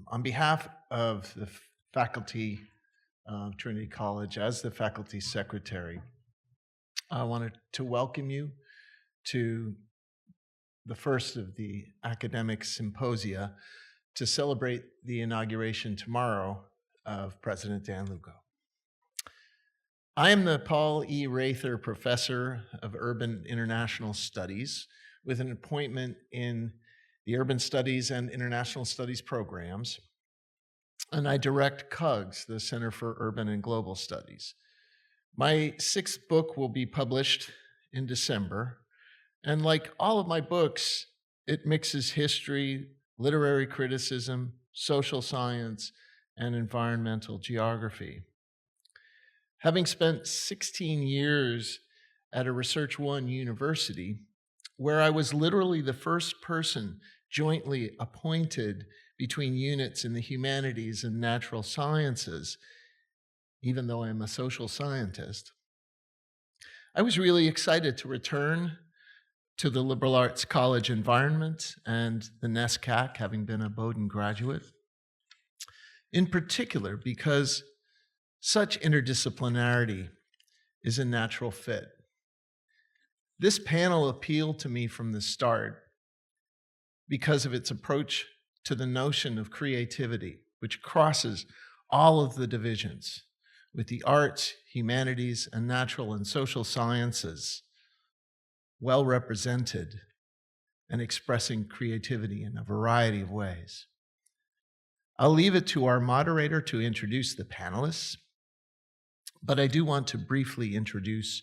On behalf of the faculty of Trinity College, as the faculty secretary, I wanted to welcome you to the first of the academic symposia to celebrate the inauguration tomorrow of President Dan Lugo. I am the Paul E. Raether Professor of Urban International Studies with an appointment in the Urban Studies and International Studies programs, and I direct CUGS, the Center for Urban and Global Studies. My 6th book will be published in December, and like all of my books, it mixes history, literary criticism, social science, and environmental geography. Having spent 16 years at a Research One university, where I was literally the first person jointly appointed between units in the humanities and natural sciences, even though I'm a social scientist, I was really excited to return to the liberal arts college environment and the NESCAC, having been a Bowdoin graduate, in particular because such interdisciplinarity is a natural fit. This panel appealed to me from the start because of its approach to the notion of creativity, which crosses all of the divisions, with the arts, humanities, and natural and social sciences well represented and expressing creativity in a variety of ways. I'll leave it to our moderator to introduce the panelists, but I do want to briefly introduce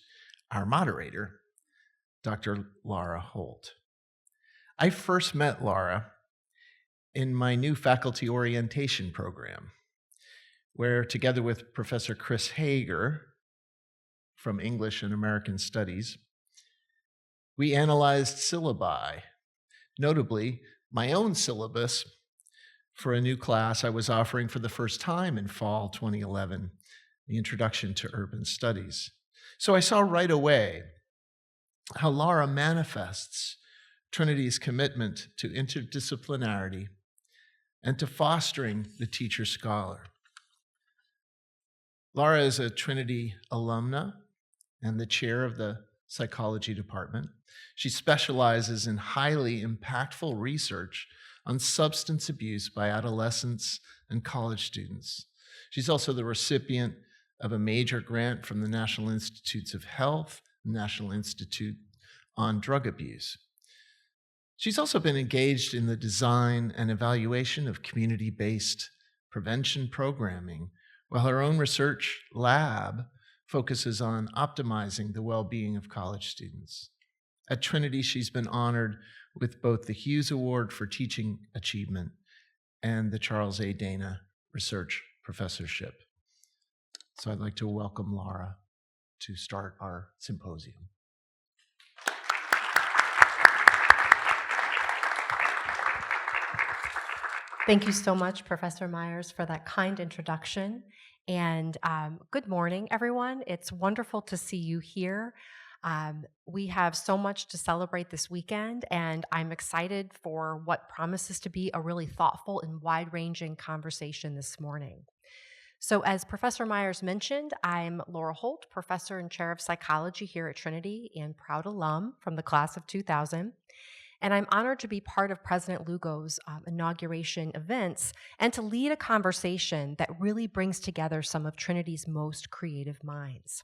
our moderator, Dr. Laura Holt. I first met Laura in my new faculty orientation program, where together with Professor Chris Hager from English and American Studies, we analyzed syllabi, notably my own syllabus for a new class I was offering for the first time in fall 2011, the Introduction to Urban Studies. So I saw right away how Laura manifests Trinity's commitment to interdisciplinarity and to fostering the teacher-scholar. Laura is a Trinity alumna and the chair of the psychology department. She specializes in highly impactful research on substance abuse by adolescents and college students. She's also the recipient of a major grant from the National Institutes of Health, National Institute on Drug Abuse. She's also been engaged in the design and evaluation of community-based prevention programming, while her own research lab focuses on optimizing the well-being of college students. At Trinity, she's been honored with both the Hughes Award for Teaching Achievement and the Charles A. Dana Research Professorship. So I'd like to welcome Laura to start our symposium. Thank you so much, Professor Myers, for that kind introduction. And good morning, everyone. It's wonderful to see you here. We have so much to celebrate this weekend, and I'm excited for what promises to be a really thoughtful and wide-ranging conversation this morning. So as Professor Myers mentioned, I'm Laura Holt, professor and chair of psychology here at Trinity and proud alum from the class of 2000. And I'm honored to be part of President Lugo's inauguration events and to lead a conversation that really brings together some of Trinity's most creative minds.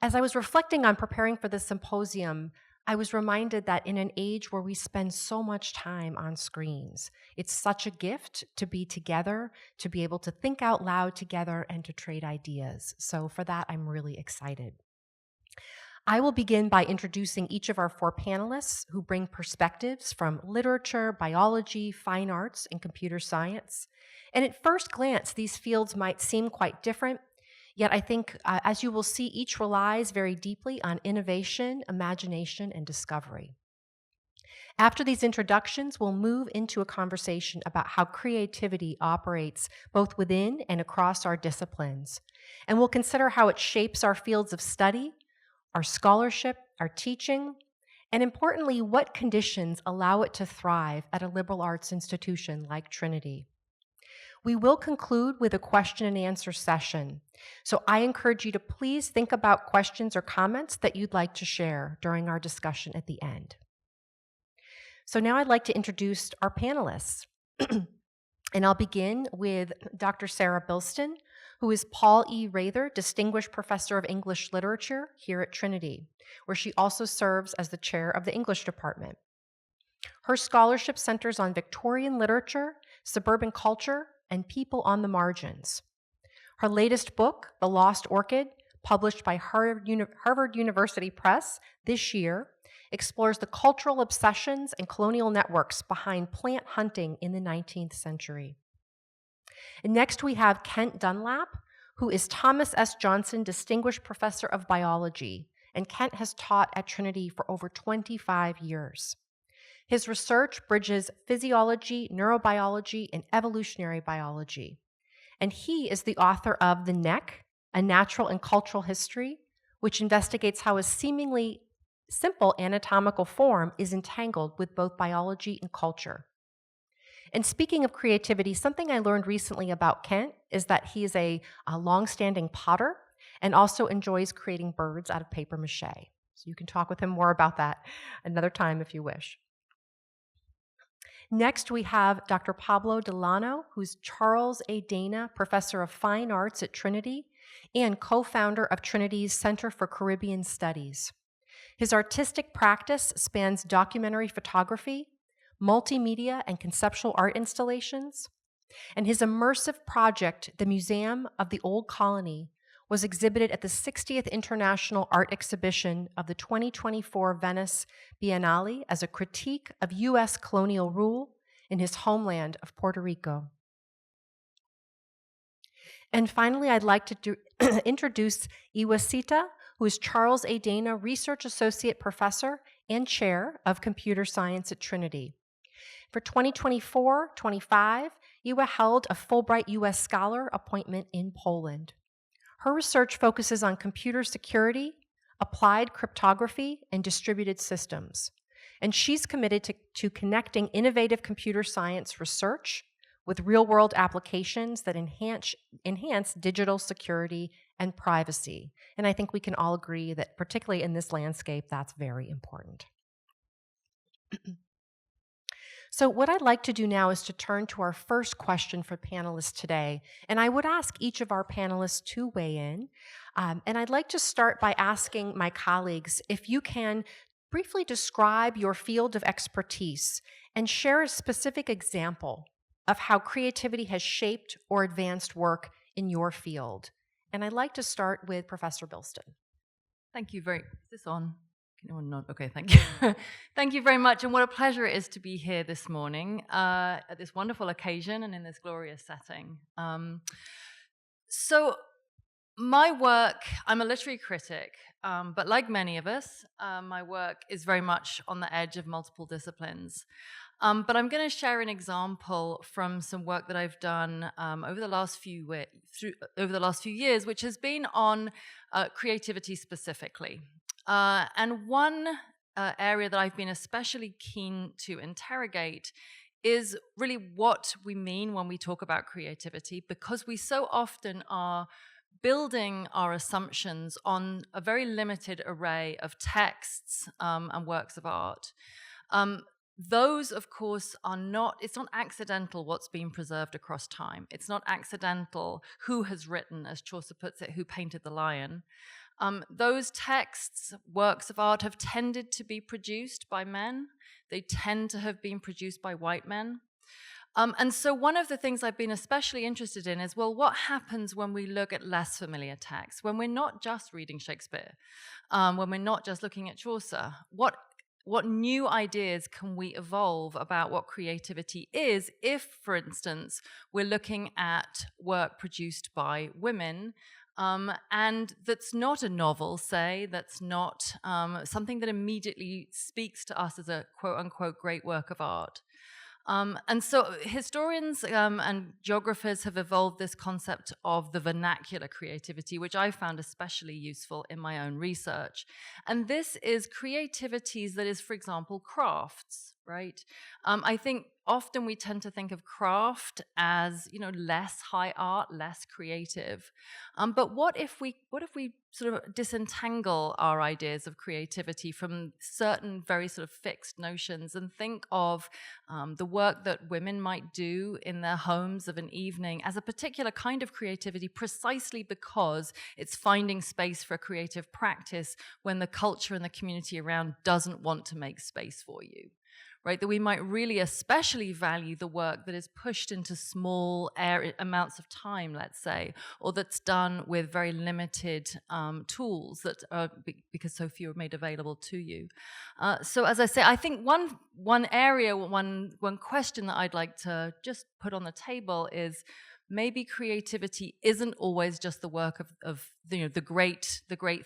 As I was reflecting on preparing for this symposium, I was reminded that in an age where we spend so much time on screens, it's such a gift to be together, to be able to think out loud together, and to trade ideas. So for that, I'm really excited. I will begin by introducing each of our 4 panelists who bring perspectives from literature, biology, fine arts, and computer science. And at first glance, these fields might seem quite different, yet I think, as you will see, each relies very deeply on innovation, imagination, and discovery. After these introductions, we'll move into a conversation about how creativity operates both within and across our disciplines. And we'll consider how it shapes our fields of study, our scholarship, our teaching, And importantly, what conditions allow it to thrive at a liberal arts institution like Trinity? We will conclude with a question and answer session. So I encourage you to please think about questions or comments that you'd like to share during our discussion at the end. So now I'd like to introduce our panelists. And I'll begin with Dr. Sarah Bilston, who is Paul E. Raether Distinguished Professor of English Literature here at Trinity, where she also serves as the chair of the English department. Her scholarship centers on Victorian literature, suburban culture, and people on the margins. Her latest book, The Lost Orchid, published by Harvard University Press this year, explores the cultural obsessions and colonial networks behind plant hunting in the 19th century. And next we have Kent Dunlap, who is Thomas S. Johnson Distinguished Professor of Biology, and Kent has taught at Trinity for over 25 years. His research bridges physiology, neurobiology, and evolutionary biology. And he is the author of The Neck, A Natural and Cultural History, which investigates how a seemingly simple anatomical form is entangled with both biology and culture. And speaking of creativity, something I learned recently about Kent is that he is a long-standing potter and also enjoys creating birds out of paper mache. So you can talk with him more about that another time if you wish. Next, we have Dr. Pablo Delano, who's Charles A. Dana Professor of Fine Arts at Trinity and co-founder of Trinity's Center for Caribbean Studies. His artistic practice spans documentary photography, multimedia and conceptual art installations, and his immersive project, the Museum of the Old Colony, was exhibited at the 60th International Art Exhibition of the 2024 Venice Biennale as a critique of U.S. colonial rule in his homeland of Puerto Rico. And finally, I'd like to introduce Iwasita, who is Charles A. Dana Research Associate Professor and Chair of Computer Science at Trinity. For 2024-25, Iwa held a Fulbright U.S. Scholar appointment in Poland. Her research focuses on computer security, applied cryptography, and distributed systems. And she's committed to connecting innovative computer science research with real-world applications that enhance digital security and privacy. And I think we can all agree that, particularly in this landscape, that's very important. So what I'd like to do now is to turn to our first question for panelists today. And I would ask each of our panelists to weigh in. And I'd like to start by asking my colleagues if you can briefly describe your field of expertise and share a specific example of how creativity has shaped or advanced work in your field. And I'd like to start with Professor Bilston. Thank you very much. Is this on? Can anyone nod? Okay, thank you. Thank you very much, and what a pleasure it is to be here this morning at this wonderful occasion and in this glorious setting. So my work, I'm a literary critic, but like many of us, my work is very much on the edge of multiple disciplines. But I'm going to share an example from some work that I've done over the last few years, which has been on creativity specifically. And one area that I've been especially keen to interrogate is really what we mean when we talk about creativity, because we so often are building our assumptions on a very limited array of texts and works of art. Those, of course, it's not accidental what's been preserved across time. It's not accidental who has written, as Chaucer puts it, who painted the lion. Those texts, works of art, have tended to be produced by men. They tend to have been produced by white men. And so one of the things I've been especially interested in is, well, what happens when we look at less familiar texts, when we're not just reading Shakespeare, when we're not just looking at Chaucer? What new ideas can we evolve about what creativity is if, for instance, we're looking at work produced by women, and that's not a novel, say, that's not something that immediately speaks to us as a quote-unquote great work of art? And so historians and geographers have evolved this concept of the vernacular creativity, which I found especially useful in my own research. And this is creativities that is, for example, crafts, right? I think often we tend to think of craft as, less high art, less creative. But what if we sort of disentangle our ideas of creativity from certain very sort of fixed notions and think of the work that women might do in their homes of an evening as a particular kind of creativity, precisely because it's finding space for a creative practice when the culture and the community around doesn't want to make space for you. Right, that we might really especially value the work that is pushed into small amounts of time, let's say, or that's done with very limited tools that are because so few are made available to you. So, as I say, I think one area, one question that I'd like to just put on the table is, maybe creativity isn't always just the work of the great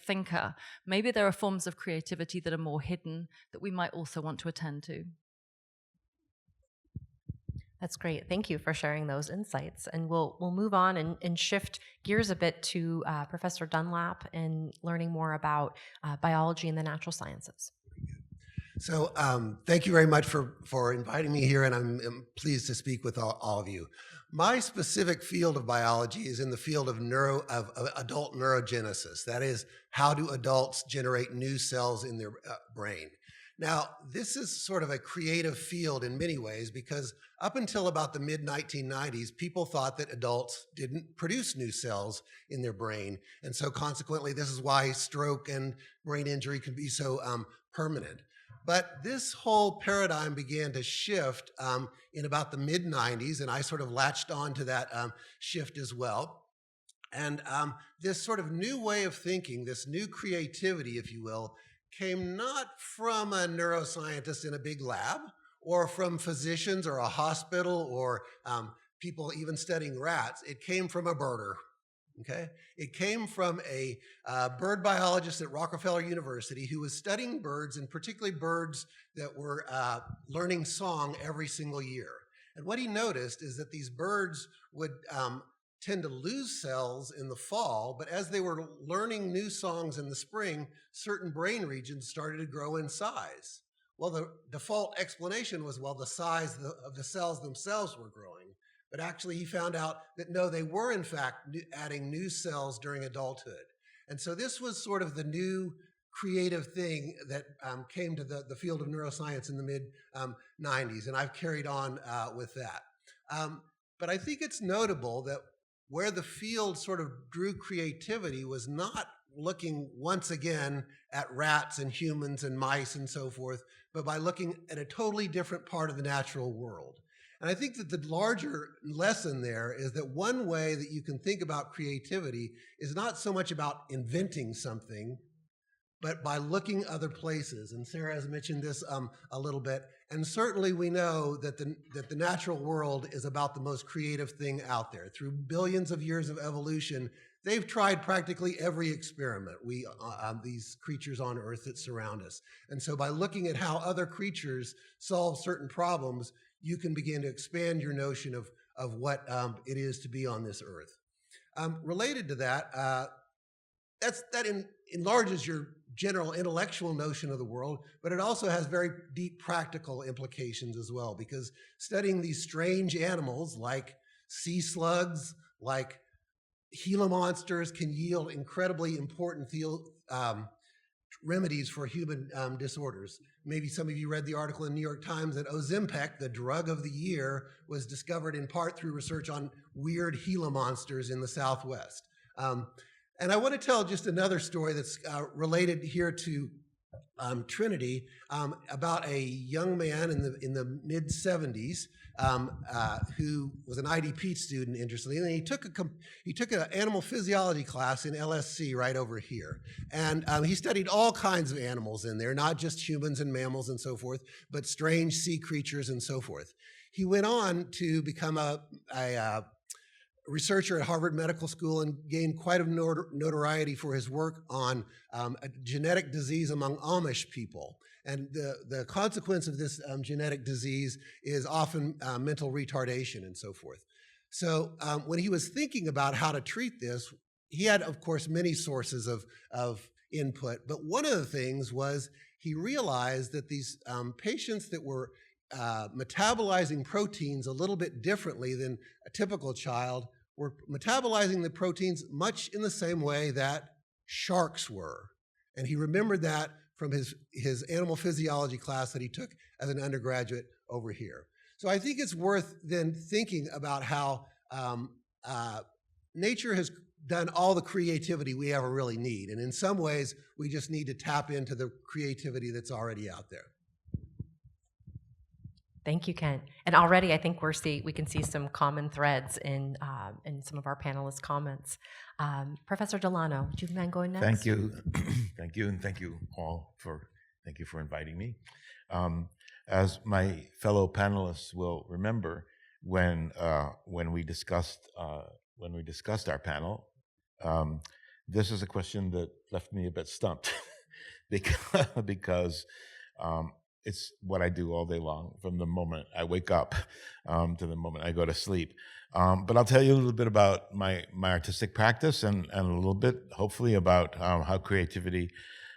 thinker. Maybe there are forms of creativity that are more hidden that we might also want to attend to. That's great. Thank you for sharing those insights. And we'll move on and shift gears a bit to Professor Dunlap and learning more about biology and the natural sciences. So thank you very much for inviting me here, and I'm pleased to speak with all of you. My specific field of biology is in the field of adult neurogenesis. That is, how do adults generate new cells in their brain? Now, this is sort of a creative field in many ways, because up until about the mid-1990s, people thought that adults didn't produce new cells in their brain. And so consequently, this is why stroke and brain injury can be so permanent. But this whole paradigm began to shift in about the mid-90s, and I sort of latched on to that shift as well. And this sort of new way of thinking, this new creativity, if you will, came not from a neuroscientist in a big lab, or from physicians or a hospital, or people even studying rats. It came from a birder. Okay, it came from a bird biologist at Rockefeller University who was studying birds, and particularly birds that were learning song every single year. And what he noticed is that these birds would tend to lose cells in the fall, but as they were learning new songs in the spring, certain brain regions started to grow in size. Well, the default explanation was, well, the size of the cells themselves were growing. But actually, he found out that no, they were in fact adding new cells during adulthood. And so this was sort of the new creative thing that came to the field of neuroscience in the mid-90s, and I've carried on with that. But I think it's notable that where the field sort of drew creativity was not looking once again at rats and humans and mice and so forth, but by looking at a totally different part of the natural world. And I think that the larger lesson there is that one way that you can think about creativity is not so much about inventing something, but by looking other places. And Sarah has mentioned this a little bit. And certainly we know that the natural world is about the most creative thing out there. Through billions of years of evolution, they've tried practically every experiment, these creatures on Earth that surround us. And so by looking at how other creatures solve certain problems, you can begin to expand your notion of what it is to be on this Earth. Related to that, that enlarges your general intellectual notion of the world, but it also has very deep practical implications as well, because studying these strange animals like sea slugs, like Gila monsters, can yield incredibly important remedies for human disorders. Maybe some of you read the article in the New York Times that Ozempic, the drug of the year, was discovered in part through research on weird Gila monsters in the Southwest. And I want to tell just another story that's related here to Trinity about a young man in the mid-70s who was an IDP student, interestingly, and he took an animal physiology class in LSC right over here, and he studied all kinds of animals in there, not just humans and mammals and so forth, but strange sea creatures and so forth. He went on to become a researcher at Harvard Medical School and gained quite a notoriety for his work on a genetic disease among Amish people. And the consequence of this genetic disease is often mental retardation and so forth. So when he was thinking about how to treat this, he had, of course, many sources of input, but one of the things was he realized that these patients that were metabolizing proteins a little bit differently than a typical child were metabolizing the proteins much in the same way that sharks were. And he remembered that from his animal physiology class that he took as an undergraduate over here. So I think it's worth then thinking about how nature has done all the creativity we ever really need. And in some ways, we just need to tap into the creativity that's already out there. Thank you, Kent. And already I think we can see some common threads in some of our panelists' comments. Professor Delano, would you mind going next? Thank you. Thank you, and thank you all for inviting me. As my fellow panelists will remember, when we discussed our panel, this is a question that left me a bit stumped because it's what I do all day long, from the moment I wake up to the moment I go to sleep. But I'll tell you a little bit about my artistic practice and a little bit, hopefully, about how creativity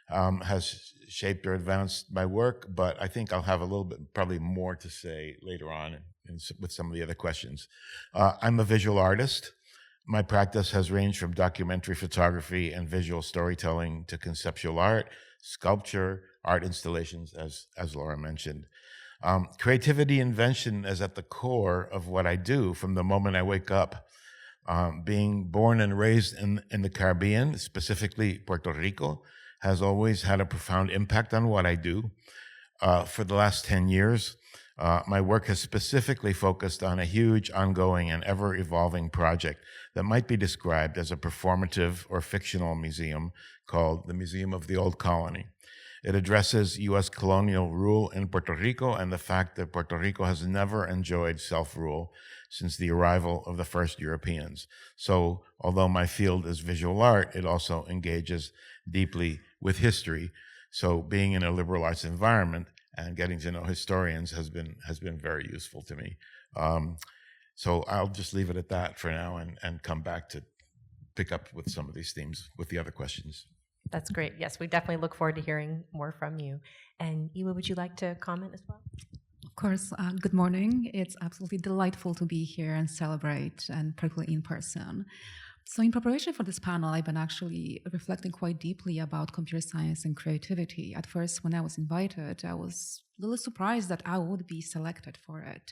has shaped or advanced my work. But I think I'll have a little bit, probably more to say later on with some of the other questions. I'm a visual artist. My practice has ranged from documentary photography and visual storytelling to conceptual art, sculpture, art installations, as Laura mentioned. Creativity invention is at the core of what I do from the moment I wake up. Being born and raised in the Caribbean, specifically Puerto Rico, has always had a profound impact on what I do. For the last 10 years, my work has specifically focused on a huge, ongoing, and ever-evolving project that might be described as a performative or fictional museum called the Museum of the Old Colony. It addresses U.S. colonial rule in Puerto Rico and the fact that Puerto Rico has never enjoyed self-rule since the arrival of the first Europeans. So, although my field is visual art, it also engages deeply with history. So, being in a liberal arts environment and getting to know historians has been very useful to me. So I'll just leave it at that for now and come back to pick up with some of these themes with the other questions. That's great. Yes, we definitely look forward to hearing more from you. And Iwa, would you like to comment as well? Of course. Good morning. It's absolutely delightful to be here and celebrate, and particularly in person. So in preparation for this panel, I've been actually reflecting quite deeply about computer science and creativity. At first, when I was invited, I was a little surprised that I would be selected for it.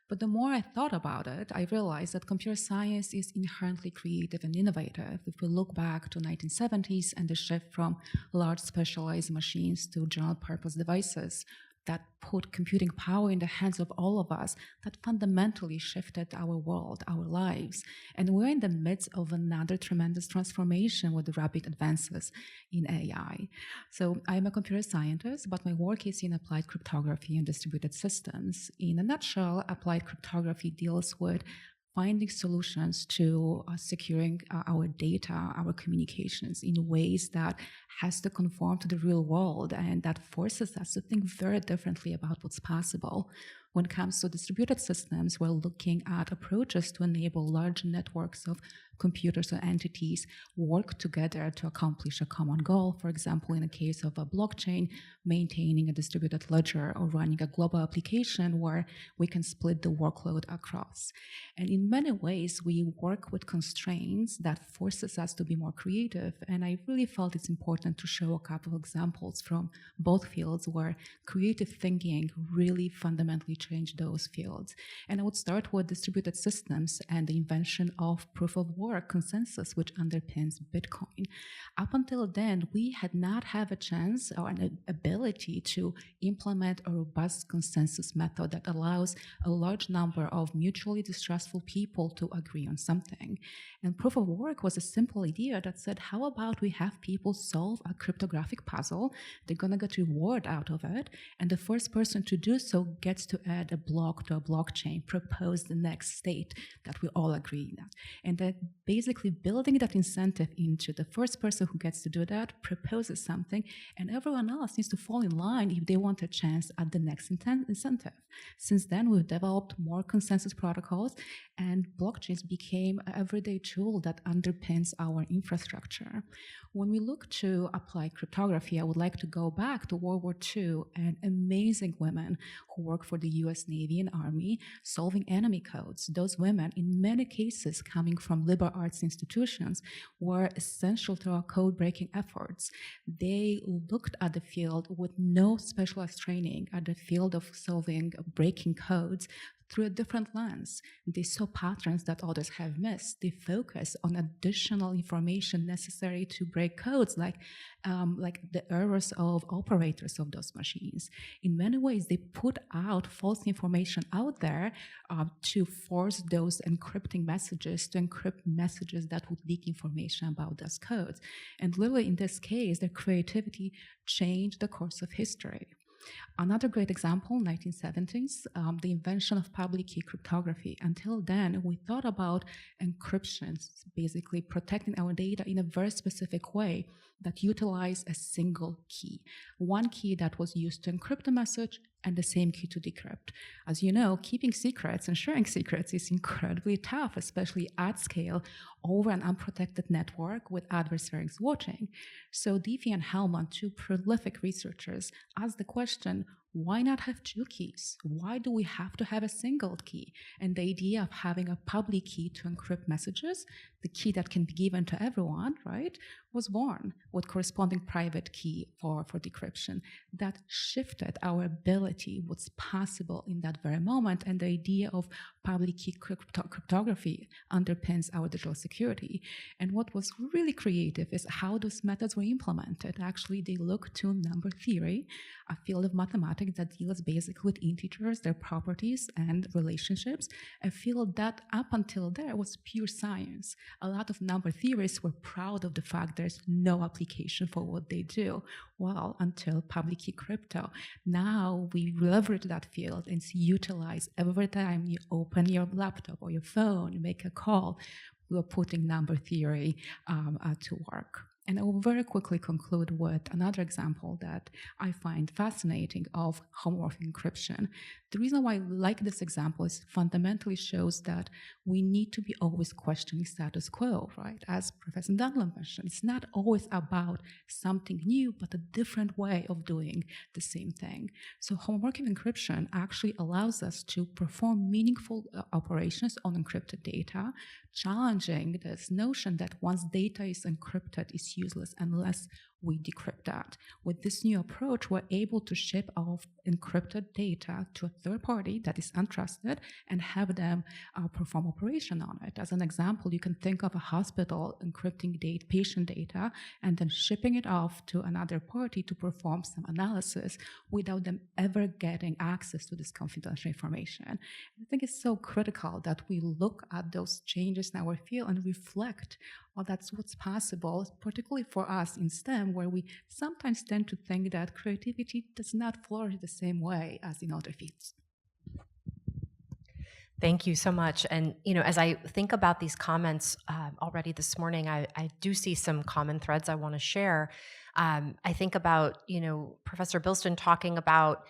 But the more I thought about it, I realized that computer science is inherently creative and innovative. If we look back to 1970s and the shift from large specialized machines to general purpose devices that put computing power in the hands of all of us, that fundamentally shifted our world, our lives. And we're in the midst of another tremendous transformation with the rapid advances in AI. So I'm a computer scientist, but my work is in applied cryptography and distributed systems. In a nutshell, applied cryptography deals with finding solutions to securing our data, our communications in ways that has to conform to the real world, and that forces us to think very differently about what's possible. When it comes to distributed systems, we're looking at approaches to enable large networks of computers or entities work together to accomplish a common goal. For example, in the case of a blockchain, maintaining a distributed ledger or running a global application where we can split the workload across. And in many ways, we work with constraints that forces us to be more creative. And I really felt it's important to show a couple of examples from both fields where creative thinking really fundamentally changed those fields. And I would start with distributed systems and the invention of proof of work consensus, which underpins Bitcoin. Up until then, we had not had a chance or an ability to implement a robust consensus method that allows a large number of mutually distrustful people to agree on something. And proof of work was a simple idea that said, how about we have people solve a cryptographic puzzle? They're going to get reward out of it, and the first person to do so gets to add a block to a blockchain, propose the next state that we all agree on. And that basically building that incentive into the first person who gets to do that proposes something, and everyone else needs to fall in line if they want a chance at the next incentive. Since then, we've developed more consensus protocols, and blockchains became an everyday tool that underpins our infrastructure. When we look to apply cryptography, I would like to go back to World War II and amazing women who work for the U.S. Navy and Army solving enemy codes. Those women, in many cases coming from liberal arts institutions, were essential to our code-breaking efforts. They looked at the field with no specialized training, at the field of solving breaking codes, through a different lens. They saw patterns that others have missed. They focus on additional information necessary to break codes, like the errors of operators of those machines. In many ways, they put out false information out there to force those encrypting messages to encrypt messages that would leak information about those codes. And literally, in this case, their creativity changed the course of history. Another great example, 1970s, the invention of public key cryptography. Until then, we thought about encryption, basically protecting our data in a very specific way that utilized a single key. One key that was used to encrypt a message and the same key to decrypt. As you know, keeping secrets and sharing secrets is incredibly tough, especially at scale over an unprotected network with adversaries watching. So Diffie and Hellman, two prolific researchers, asked the question, why not have two keys? Why do we have to have a single key? And the idea of having a public key to encrypt messages, the key that can be given to everyone, right, was born with corresponding private key for decryption. That shifted our ability, what's possible in that very moment, and the idea of public key cryptography underpins our digital security. And what was really creative is how those methods were implemented. Actually, they look to number theory, a field of mathematics that deals basically with integers, their properties and relationships, a field that up until there was pure science. A lot of number theorists were proud of the fact there's no application for what they do. Well, until public key crypto. Now we leverage that field and it's utilized every time you open your laptop or your phone, you make a call, we're putting number theory to work. And I will very quickly conclude with another example that I find fascinating of homomorphic encryption. The reason why I like this example is fundamentally shows that we need to be always questioning status quo, right? As Professor Dunlop mentioned, it's not always about something new, but a different way of doing the same thing. So homomorphic encryption actually allows us to perform meaningful operations on encrypted data, challenging this notion that once data is encrypted, it's useless unless we decrypt that. With this new approach, we're able to ship our encrypted data to a third party that is untrusted and have them perform operation on it. As an example, you can think of a hospital encrypting patient data and then shipping it off to another party to perform some analysis without them ever getting access to this confidential information. I think it's so critical that we look at those changes in our field and reflect, well, that's what's possible, particularly for us in STEM, where we sometimes tend to think that creativity does not flourish the same way as in other fields. Thank you so much. And, as I think about these comments already this morning, I do see some common threads I want to share. I think about, Professor Bilston talking about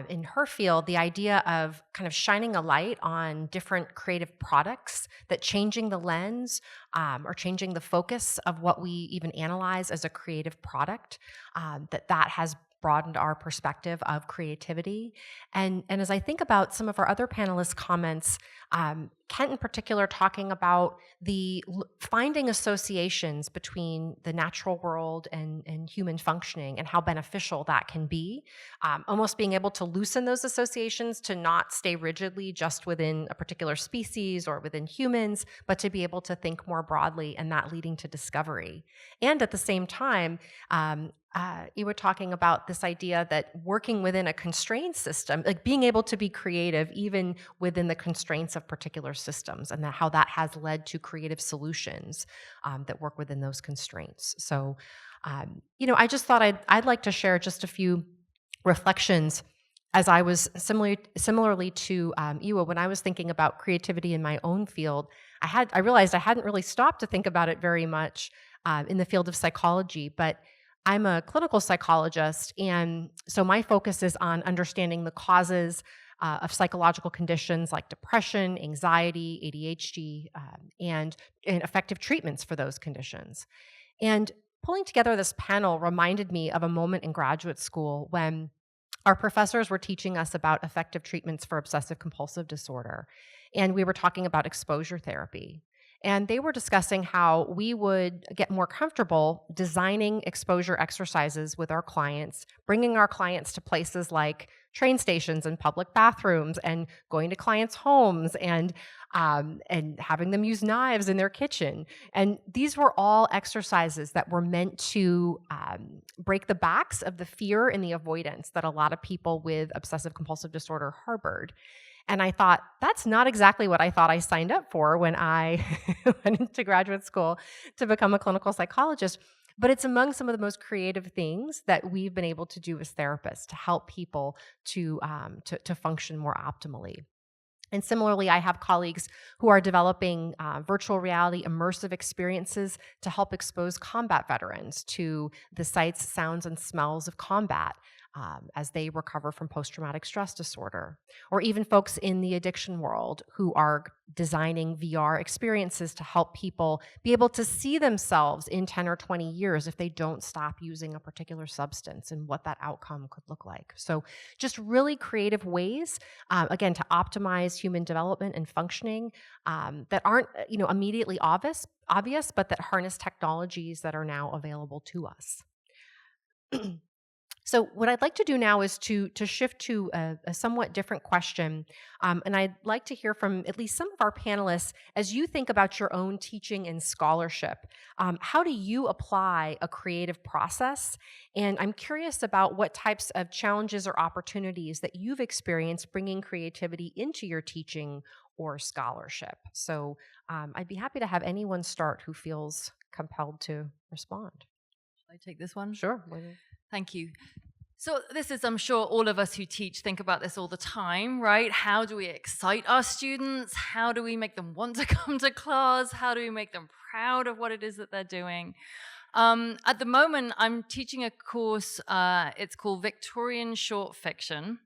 in her field, the idea of kind of shining a light on different creative products, that changing the lens or changing the focus of what we even analyze as a creative product, that has broadened our perspective of creativity. And as I think about some of our other panelists' comments, Kent in particular talking about the finding associations between the natural world and human functioning and how beneficial that can be, almost being able to loosen those associations to not stay rigidly just within a particular species or within humans, but to be able to think more broadly and that leading to discovery. And at the same time, you were talking about this idea that working within a constrained system, like being able to be creative even within the constraints of particular systems, and how that has led to creative solutions that work within those constraints. So, I just thought I'd like to share just a few reflections as I was similarly to Ewa, when I was thinking about creativity in my own field, I realized I hadn't really stopped to think about it very much in the field of psychology, but I'm a clinical psychologist, and so my focus is on understanding the causes of psychological conditions like depression, anxiety, ADHD, and effective treatments for those conditions. And pulling together this panel reminded me of a moment in graduate school when our professors were teaching us about effective treatments for obsessive compulsive disorder. And we were talking about exposure therapy. And they were discussing how we would get more comfortable designing exposure exercises with our clients, bringing our clients to places like train stations and public bathrooms, and going to clients' homes, and having them use knives in their kitchen. And these were all exercises that were meant to break the backs of the fear and the avoidance that a lot of people with obsessive compulsive disorder harbored. And I thought, that's not exactly what I thought I signed up for when I went into graduate school to become a clinical psychologist. But it's among some of the most creative things that we've been able to do as therapists to help people to function more optimally. And similarly, I have colleagues who are developing virtual reality immersive experiences to help expose combat veterans to the sights, sounds, and smells of combat as they recover from post-traumatic stress disorder. Or even folks in the addiction world who are designing VR experiences to help people be able to see themselves in 10 or 20 years if they don't stop using a particular substance, and what that outcome could look like. So just really creative ways, again, to optimize human development and functioning that aren't immediately obvious, but that harness technologies that are now available to us. So what I'd like to do now is to shift to a somewhat different question. And I'd like to hear from at least some of our panelists as you think about your own teaching and scholarship. How do you apply a creative process? And I'm curious about what types of challenges or opportunities that you've experienced bringing creativity into your teaching or scholarship. So I'd be happy to have anyone start who feels compelled to respond. Should I take this one? Sure. Thank you. So this is, I'm sure all of us who teach think about this all the time, right? How do we excite our students? How do we make them want to come to class? How do we make them proud of what it is that they're doing? At the moment, I'm teaching a course, it's called Victorian Short Fiction.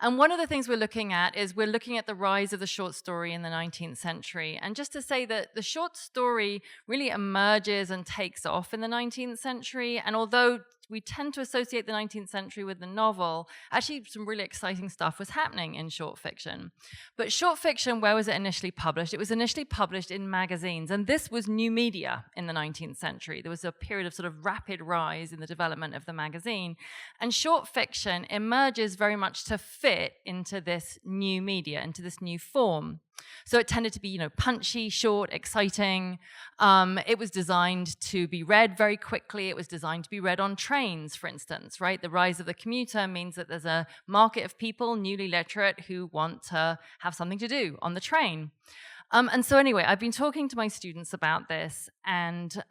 And one of the things we're looking at is we're looking at the rise of the short story in the 19th century. And just to say that the short story really emerges and takes off in the 19th century. And although we tend to associate the 19th century with the novel, actually some really exciting stuff was happening in short fiction. But short fiction, where was it initially published? It was initially published in magazines, and this was new media in the 19th century. There was a period of sort of rapid rise in the development of the magazine, and short fiction emerges very much to fit into this new media, into this new form. So it tended to be, punchy, short, exciting. It was designed to be read very quickly. It was designed to be read on trains, for instance, right? The rise of the commuter means that there's a market of people, newly literate, who want to have something to do on the train. And so anyway, I've been talking to my students about this and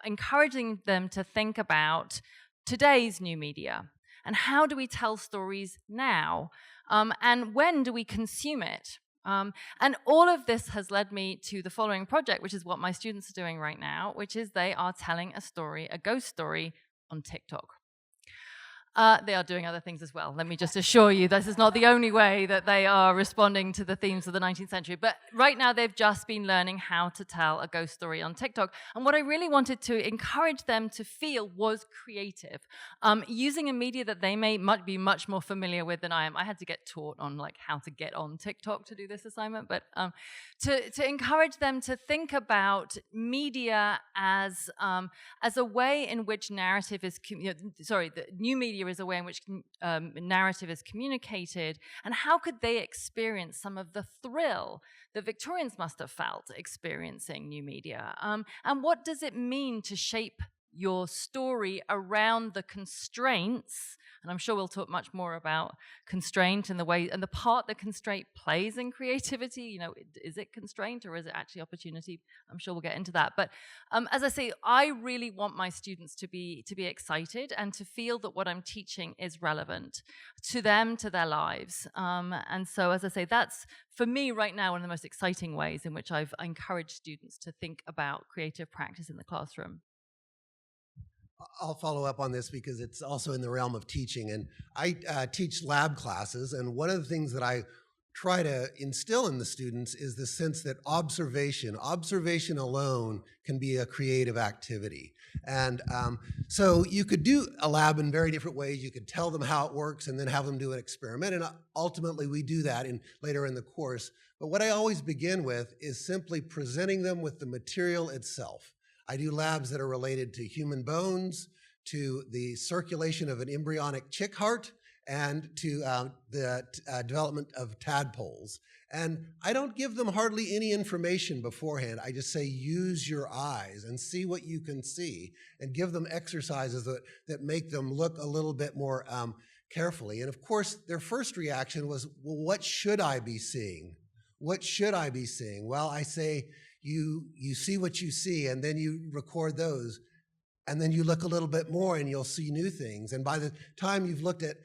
encouraging them to think about today's new media and how do we tell stories now, and when do we consume it? And all of this has led me to the following project, which is what my students are doing right now, which is they are telling a story, a ghost story, on TikTok. They are doing other things as well. Let me just assure you, this is not the only way that they are responding to the themes of the 19th century. But right now, they've just been learning how to tell a ghost story on TikTok. And what I really wanted to encourage them to feel was creative, using a media that they might be much more familiar with than I am. I had to get taught on how to get on TikTok to do this assignment, but to encourage them to think about media as a way in which narrative is, the new media is a way in which narrative is communicated, and how could they experience some of the thrill that Victorians must have felt experiencing new media, and what does it mean to shape your story around the constraints, and I'm sure we'll talk much more about constraint and the way and the part that constraint plays in creativity. You know, is it constraint or is it actually opportunity? I'm sure we'll get into that. But as I say, I really want my students to be excited and to feel that what I'm teaching is relevant to them, to their lives. And so, as I say, that's for me right now one of the most exciting ways in which I've encouraged students to think about creative practice in the classroom. I'll follow up on this because it's also in the realm of teaching. And I teach lab classes, and one of the things that I try to instill in the students is the sense that observation alone can be a creative activity. And so you could do a lab in very different ways. You could tell them how it works and then have them do an experiment. And ultimately we do that later in the course. But what I always begin with is simply presenting them with the material itself. I do labs that are related to human bones, to the circulation of an embryonic chick heart, and to the development of tadpoles. And I don't give them hardly any information beforehand. I just say, use your eyes and see what you can see, and give them exercises that make them look a little bit more carefully. And of course, their first reaction was, well, what should I be seeing? What should I be seeing? Well, I say, you see what you see, and then you record those. And then you look a little bit more and you'll see new things. And by the time you've looked at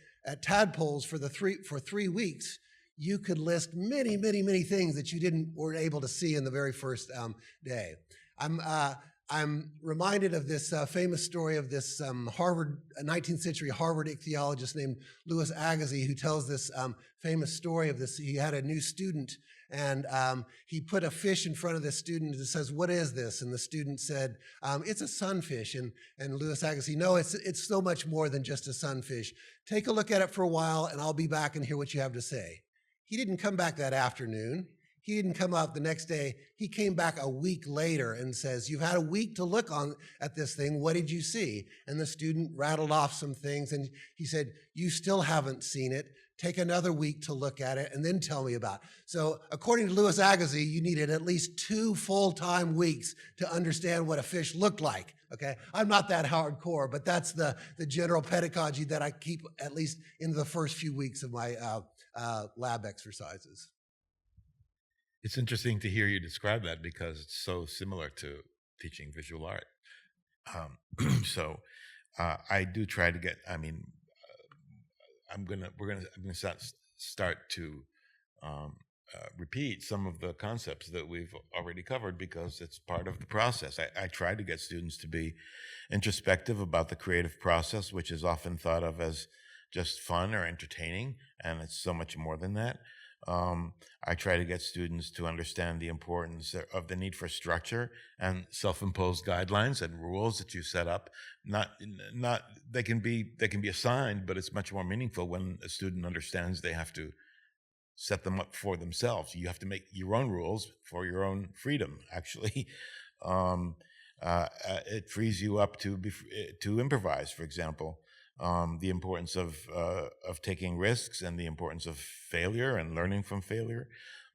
tadpoles for 3 weeks, you could list many, many, many things that you weren't able to see in the very first day. I'm reminded of this famous story of this 19th century Harvard ichthyologist named Louis Agassiz, who tells this famous story of this. He had a new student, and he put a fish in front of this student and says, "What is this?" And the student said, "It's a sunfish." And Louis Agassiz, "No, it's so much more than just a sunfish. Take a look at it for a while, and I'll be back and hear what you have to say." He didn't come back that afternoon. He didn't come out the next day. He came back a week later and says, "You've had a week to look at this thing. What did you see?" And the student rattled off some things, and he said, "You still haven't seen it. Take another week to look at it and then tell me about it." So according to Louis Agassiz, you needed at least 2 full-time weeks to understand what a fish looked like. Okay, I'm not that hardcore, but that's the general pedagogy that I keep at least into the first few weeks of my lab exercises. It's interesting to hear you describe that because it's so similar to teaching visual art. So I do try to get. I mean, I'm gonna start to repeat some of the concepts that we've already covered because it's part of the process. I try to get students to be introspective about the creative process, which is often thought of as just fun or entertaining, and it's so much more than that. I try to get students to understand the importance of the need for structure and self-imposed guidelines and rules that you set up. Not they can be assigned, but it's much more meaningful when a student understands they have to set them up for themselves. You have to make your own rules for your own freedom. Actually, it frees you up to improvise. For example. The importance of taking risks, and the importance of failure and learning from failure,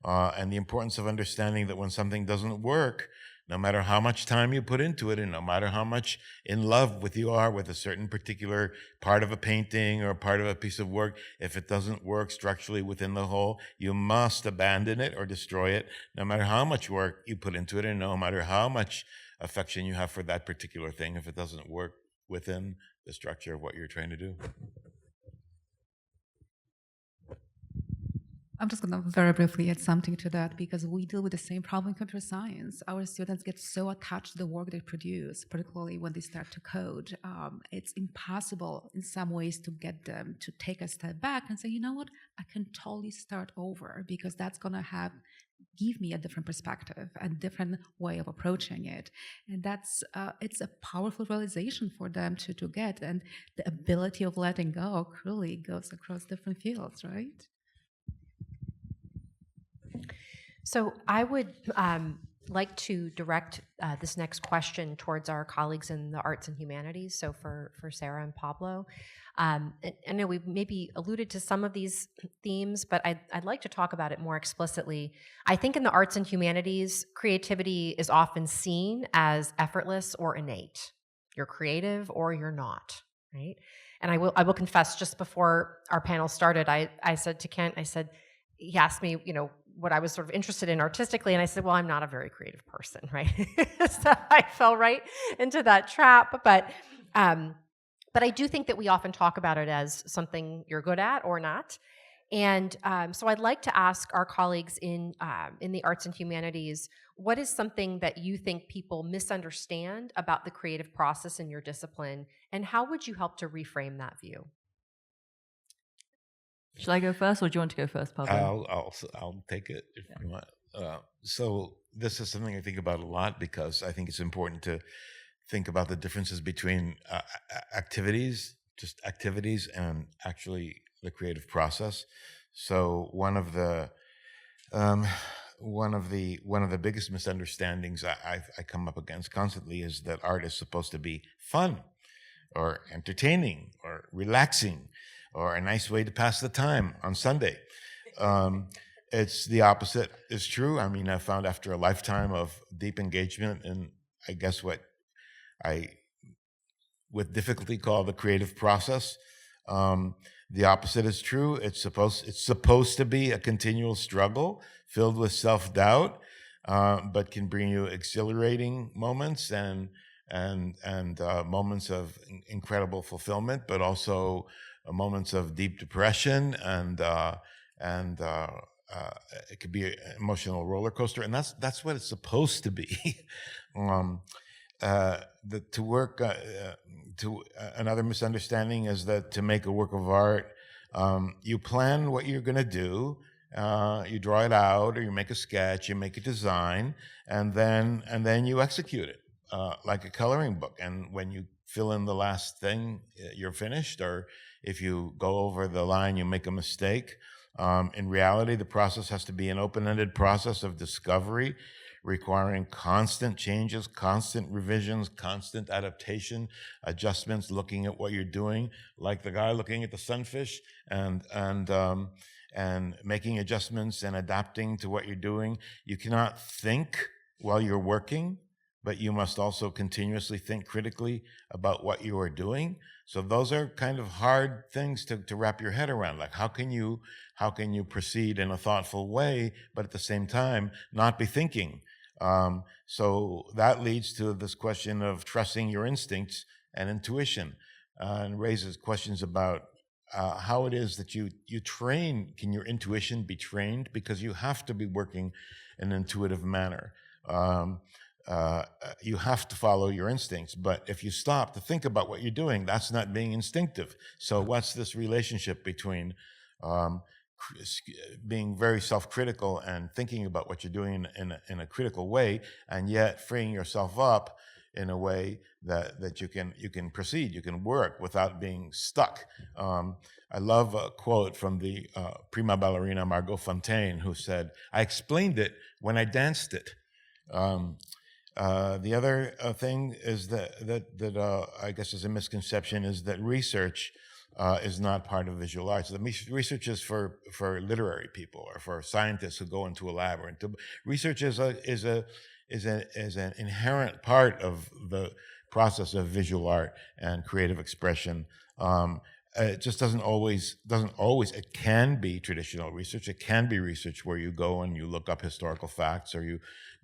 and the importance of understanding that when something doesn't work, no matter how much time you put into it, and no matter how much in love you are with a certain particular part of a painting or part of a piece of work, if it doesn't work structurally within the whole, you must abandon it or destroy it, no matter how much work you put into it, and no matter how much affection you have for that particular thing. If it doesn't work within the structure of what you're trying to do. I'm just going to very briefly add something to that, because we deal with the same problem in computer science. Our students get so attached to the work they produce, particularly when they start to code. It's impossible in some ways to get them to take a step back and say, you know what, I can totally start over, because that's going to give me a different perspective and different way of approaching it. And that's it's a powerful realization for them to get. And the ability of letting go really goes across different fields, right? So I would like to direct this next question towards our colleagues in the arts and humanities, so for Sarah and Pablo. I know we've maybe alluded to some of these themes, but I'd like to talk about it more explicitly. I think in the arts and humanities, creativity is often seen as effortless or innate. You're creative or you're not, right? And I will confess, just before our panel started, I said to Kent, he asked me, what I was sort of interested in artistically, and I said, well, I'm not a very creative person, right? So I fell right into that trap. But I do think that we often talk about it as something you're good at or not. And so I'd like to ask our colleagues in the arts and humanities, what is something that you think people misunderstand about the creative process in your discipline, and how would you help to reframe that view? Shall I go first, or do you want to go first, Pablo? I'll take it if you want. So this is something I think about a lot, because I think it's important to think about the differences between activities, and actually the creative process. So one of the biggest misunderstandings I come up against constantly is that art is supposed to be fun, or entertaining, or relaxing, or a nice way to pass the time on Sunday. It's the opposite is true. I mean, I found after a lifetime of deep engagement in, I guess, what I with difficulty call the creative process, the opposite is true. It's supposed to be a continual struggle filled with self-doubt, but can bring you exhilarating moments and moments of incredible fulfillment, but also moments of deep depression, and it could be an emotional roller coaster, and that's what it's supposed to be. Another misunderstanding is that to make a work of art, you plan what you're going to do, you draw it out, or you make a sketch, you make a design, and then you execute it like a coloring book. And when you fill in the last thing, you're finished. Or if you go over the line, you make a mistake. In reality, the process has to be an open-ended process of discovery, requiring constant changes, constant revisions, constant adaptation, adjustments, looking at what you're doing, like the guy looking at the sunfish, and making adjustments and adapting to what you're doing. You cannot think while you're working, but you must also continuously think critically about what you are doing. So those are kind of hard things to wrap your head around. Like, how can you proceed in a thoughtful way, but at the same time not be thinking? So that leads to this question of trusting your instincts and intuition, and raises questions about how it is that you train. Can your intuition be trained? Because you have to be working in an intuitive manner. You have to follow your instincts, but if you stop to think about what you're doing, that's not being instinctive. So what's this relationship between being very self-critical and thinking about what you're doing in a critical way, and yet freeing yourself up in a way that you can proceed, you can work without being stuck? I love a quote from the prima ballerina Margot Fontaine, who said, "I explained it when I danced it." The other thing is that I guess is a misconception, is that research is not part of visual arts. The research is for literary people, or for scientists who go into a lab. Research is an inherent part of the process of visual art and creative expression. It just doesn't always. It can be traditional research. It can be research where you go and you look up historical facts, or you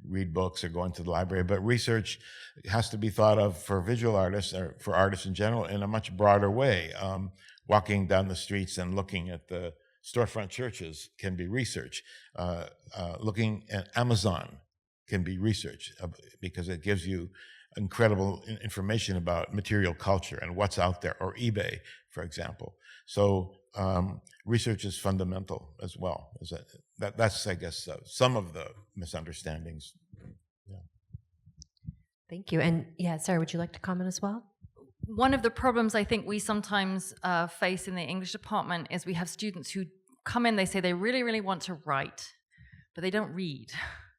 read books, or go into the library. But research has to be thought of for visual artists, or for artists in general, in a much broader way. Walking down the streets and looking at the storefront churches can be research. Looking at Amazon can be research, because it gives you incredible information about material culture and what's out there, or eBay, for example. So research is fundamental as well. That's I guess, some of the misunderstandings. Yeah. Thank you. And yeah, Sarah, would you like to comment as well? One of the problems I think we sometimes face in the English department is we have students who come in, they say they really, really want to write, but they don't read.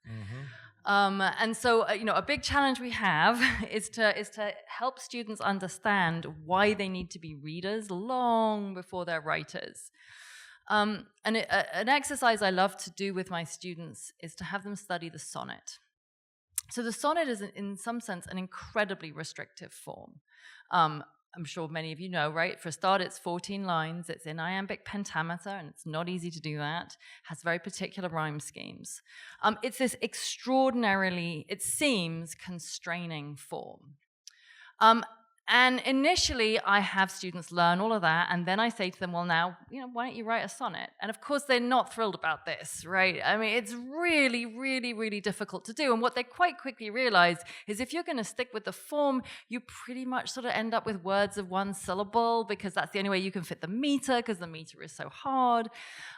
Mm-hmm. And so, a big challenge we have is to help students understand why they need to be readers long before they're writers. And an exercise I love to do with my students is to have them study the sonnet. So the sonnet is, in some sense, an incredibly restrictive form. I'm sure many of you know, right? For a start, it's 14 lines. It's in iambic pentameter, and it's not easy to do that. Has very particular rhyme schemes. It's this extraordinarily, it seems, constraining form. And initially, I have students learn all of that, and then I say to them, well, now, why don't you write a sonnet? And of course, they're not thrilled about this, right? I mean, it's really, really, really difficult to do. And what they quite quickly realize is if you're going to stick with the form, you pretty much sort of end up with words of one syllable, because that's the only way you can fit the meter, because the meter is so hard.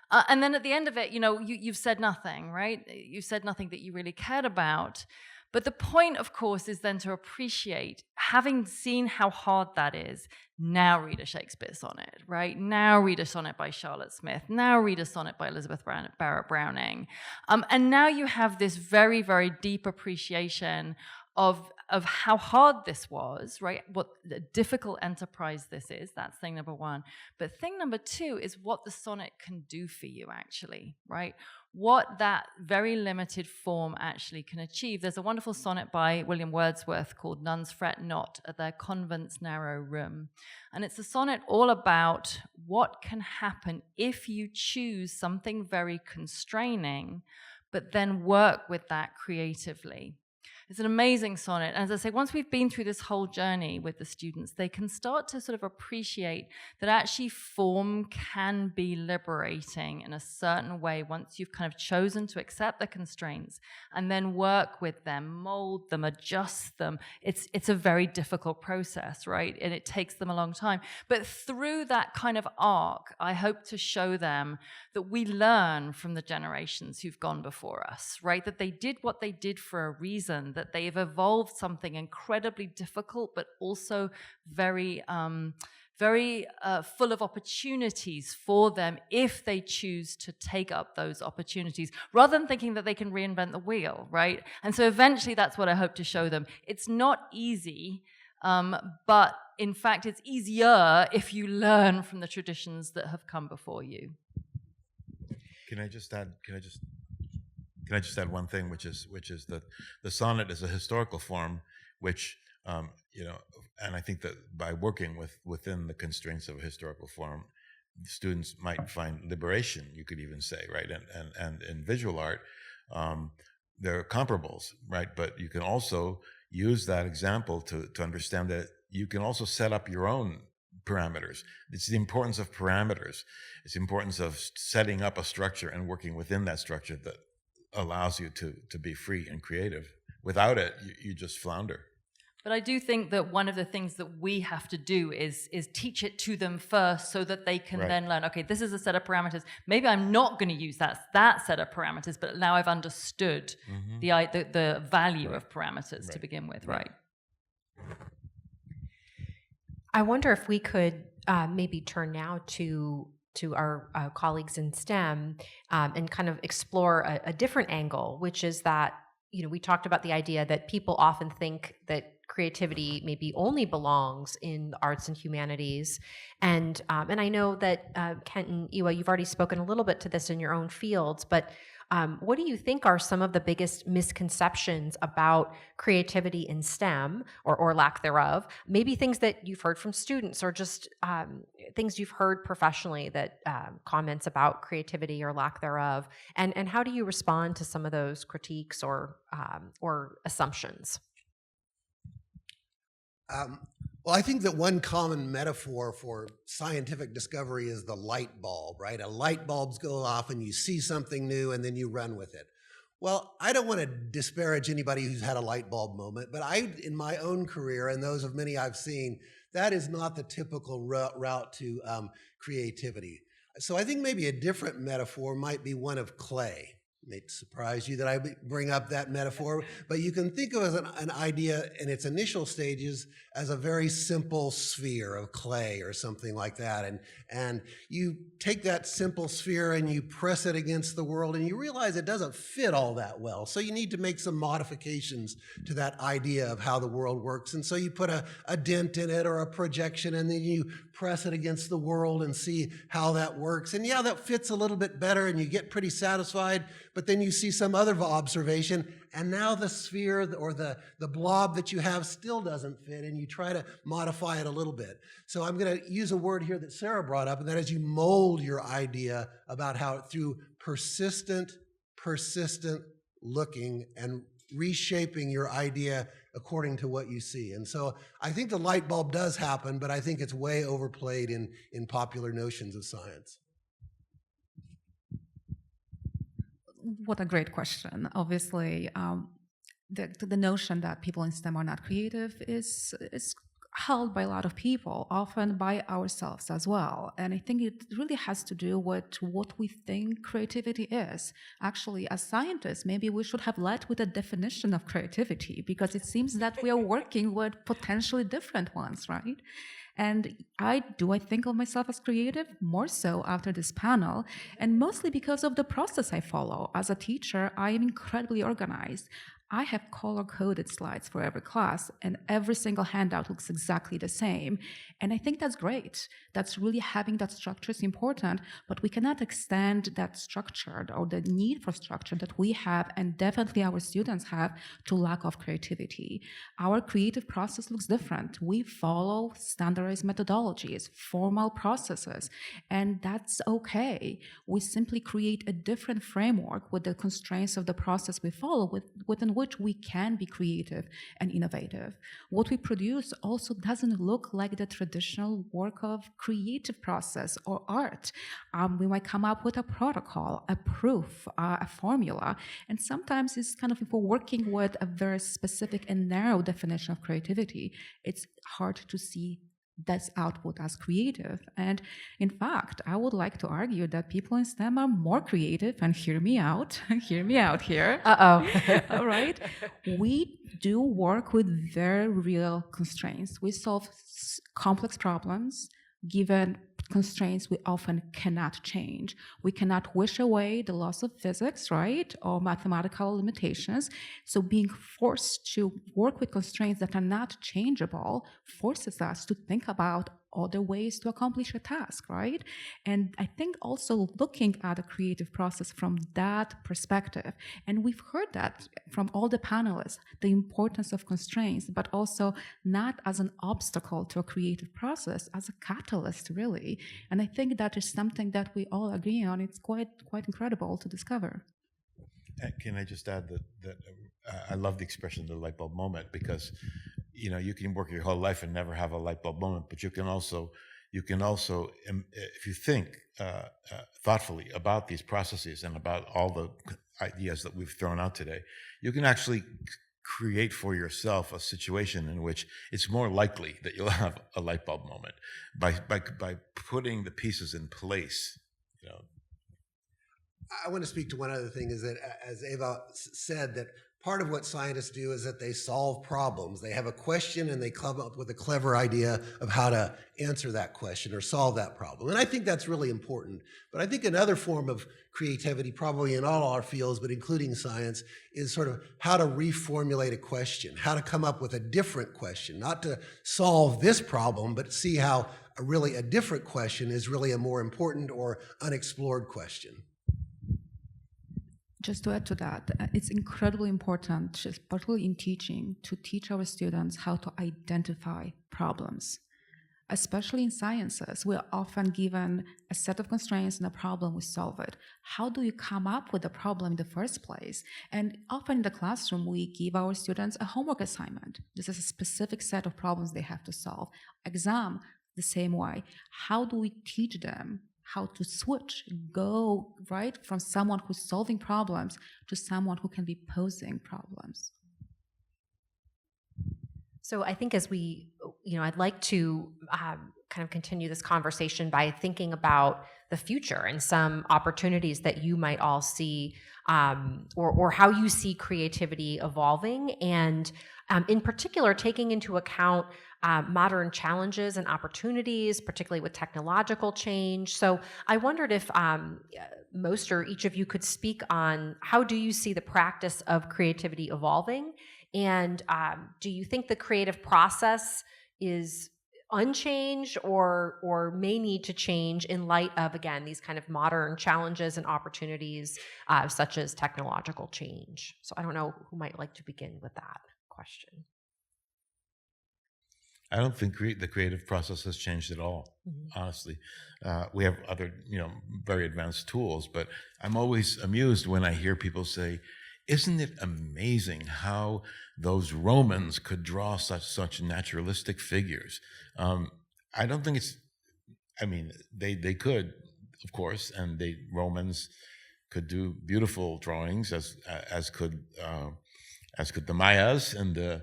And then at the end of it, you've said nothing, right? You've said nothing that you really cared about. But the point, of course, is then to appreciate, having seen how hard that is, now read a Shakespeare sonnet, right? Now read a sonnet by Charlotte Smith. Now read a sonnet by Elizabeth Barrett Browning. And now you have this very, very deep appreciation of how hard this was, right? What a difficult enterprise this is. That's thing number one. But thing number two is what the sonnet can do for you, actually, right? What that very limited form actually can achieve. There's a wonderful sonnet by William Wordsworth called Nuns Fret Not at Their Convent's Narrow Room. And it's a sonnet all about what can happen if you choose something very constraining, but then work with that creatively. It's an amazing sonnet. And as I say, once we've been through this whole journey with the students, they can start to sort of appreciate that actually form can be liberating in a certain way once you've kind of chosen to accept the constraints and then work with them, mold them, adjust them. It's a very difficult process, right? And it takes them a long time. But through that kind of arc, I hope to show them that we learn from the generations who've gone before us, right? That they did what they did for a reason, that they have evolved something incredibly difficult, but also very full of opportunities for them if they choose to take up those opportunities, rather than thinking that they can reinvent the wheel, right? And so eventually that's what I hope to show them. It's not easy, but in fact it's easier if you learn from the traditions that have come before you. Can I just add one thing, which is that the sonnet is a historical form, which and I think that by working within the constraints of a historical form, students might find liberation. You could even say, right? And in visual art, there are comparables, right? But you can also use that example to understand that you can also set up your own parameters. It's the importance of parameters. It's the importance of setting up a structure and working within that structure that allows you to be free and creative. Without it, you just flounder. But I do think that one of the things that we have to do is teach it to them first so that they can then learn, okay, this is a set of parameters. Maybe I'm not going to use that set of parameters, but now I've understood the value of parameters to begin with, right? I wonder if we could maybe turn now to our colleagues in STEM and kind of explore a different angle, which is that, we talked about the idea that people often think that creativity maybe only belongs in the arts and humanities. And I know that Kent and Iwa, you've already spoken a little bit to this in your own fields, but what do you think are some of the biggest misconceptions about creativity in STEM or lack thereof? Maybe things that you've heard from students or just things you've heard professionally that comments about creativity or lack thereof. And how do you respond to some of those critiques or assumptions? Well, I think that one common metaphor for scientific discovery is the light bulb, right? A light bulbs go off and you see something new and then you run with it. Well, I don't want to disparage anybody who's had a light bulb moment, but in my own career and those of many I've seen, that is not the typical route to creativity. So I think maybe a different metaphor might be one of clay. It may surprise you that I bring up that metaphor, but you can think of it as an idea in its initial stages as a very simple sphere of clay or something like that. And you take that simple sphere and you press it against the world and you realize it doesn't fit all that well. So you need to make some modifications to that idea of how the world works. And so you put a dent in it or a projection and then you press it against the world and see how that works. And yeah, that fits a little bit better and you get pretty satisfied, but then you see some other observation and now the sphere or the blob that you have still doesn't fit and you try to modify it a little bit. So I'm going to use a word here that Sarah brought up, and that is you mold your idea about how through persistent looking and reshaping your idea according to what you see. And so I think the light bulb does happen, but I think it's way overplayed in popular notions of science. What a great question. Obviously, the notion that people in STEM are not creative is held by a lot of people, often by ourselves as well. And I think it really has to do with what we think creativity is. Actually, as scientists, maybe we should have led with a definition of creativity, because it seems that we are working with potentially different ones, right? And I think of myself as creative, more so after this panel, and mostly because of the process I follow. As a teacher, I am incredibly organized. I have color-coded slides for every class, and every single handout looks exactly the same. And I think that's great. That's really having that structure is important, but we cannot extend that structure or the need for structure that we have, and definitely our students have, to lack of creativity. Our creative process looks different. We follow standardized methodologies, formal processes, and that's okay. We simply create a different framework with the constraints of the process we follow, within which we can be creative and innovative. What we produce also doesn't look like the traditional work of creative process or art. We might come up with a protocol, a proof, a formula, and sometimes it's kind of, if we're working with a very specific and narrow definition of creativity, it's hard to see this output as creative. And in fact, I would like to argue that people in STEM are more creative, and hear me out here. All right. We do work with very real constraints. We solve complex problems given constraints we often cannot change. We cannot wish away the laws of physics, right, or mathematical limitations. So being forced to work with constraints that are not changeable forces us to think about other ways to accomplish a task, right? And I think also looking at a creative process from that perspective, and we've heard that from all the panelists, the importance of constraints, but also not as an obstacle to a creative process, as a catalyst, really. And I think that is something that we all agree on. It's quite incredible to discover. Can I just add that I love the expression the light bulb moment, because you can work your whole life and never have a light bulb moment, but you can also if you think thoughtfully about these processes and about all the ideas that we've thrown out today, you can actually create for yourself a situation in which it's more likely that you'll have a light bulb moment by putting the pieces in place. I want to speak to one other thing, is that, as Eva said, that part of what scientists do is that they solve problems. They have a question and they come up with a clever idea of how to answer that question or solve that problem. And I think that's really important. But I think another form of creativity, probably in all our fields, but including science, is sort of how to reformulate a question, how to come up with a different question, not to solve this problem, but see how a different question is really a more important or unexplored question. Just to add to that, it's incredibly important, particularly in teaching, to teach our students how to identify problems. Especially in sciences, we're often given a set of constraints and a problem, we solve it. How do you come up with a problem in the first place? And often in the classroom, we give our students a homework assignment. This is a specific set of problems they have to solve. Exam, the same way. How do we teach them how to switch, go right from someone who's solving problems to someone who can be posing problems? So I think as we, I'd like to kind of continue this conversation by thinking about the future and some opportunities that you might all see, or how you see creativity evolving, and in particular taking into account modern challenges and opportunities, particularly with technological change. So I wondered if most or each of you could speak on how do you see the practice of creativity evolving, and do you think the creative process is unchanged or may need to change in light of, again, these kind of modern challenges and opportunities such as technological change? So I don't know who might like to begin with that question. I don't think the creative process has changed at all, honestly. We have other, very advanced tools, but I'm always amused when I hear people say, isn't it amazing how those Romans could draw such naturalistic figures? I don't think they could, of course, and Romans could do beautiful drawings as could the Mayas and the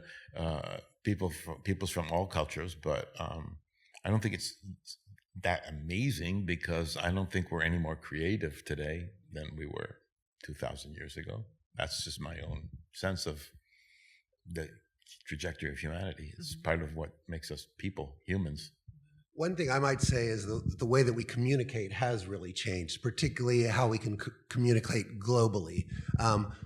peoples from all cultures, but I don't think it's that amazing, because I don't think we're any more creative today than we were 2,000 years ago. That's just my own sense of the trajectory of humanity. It's part of what makes us people, humans. One thing I might say is the way that we communicate has really changed, particularly how we can communicate globally.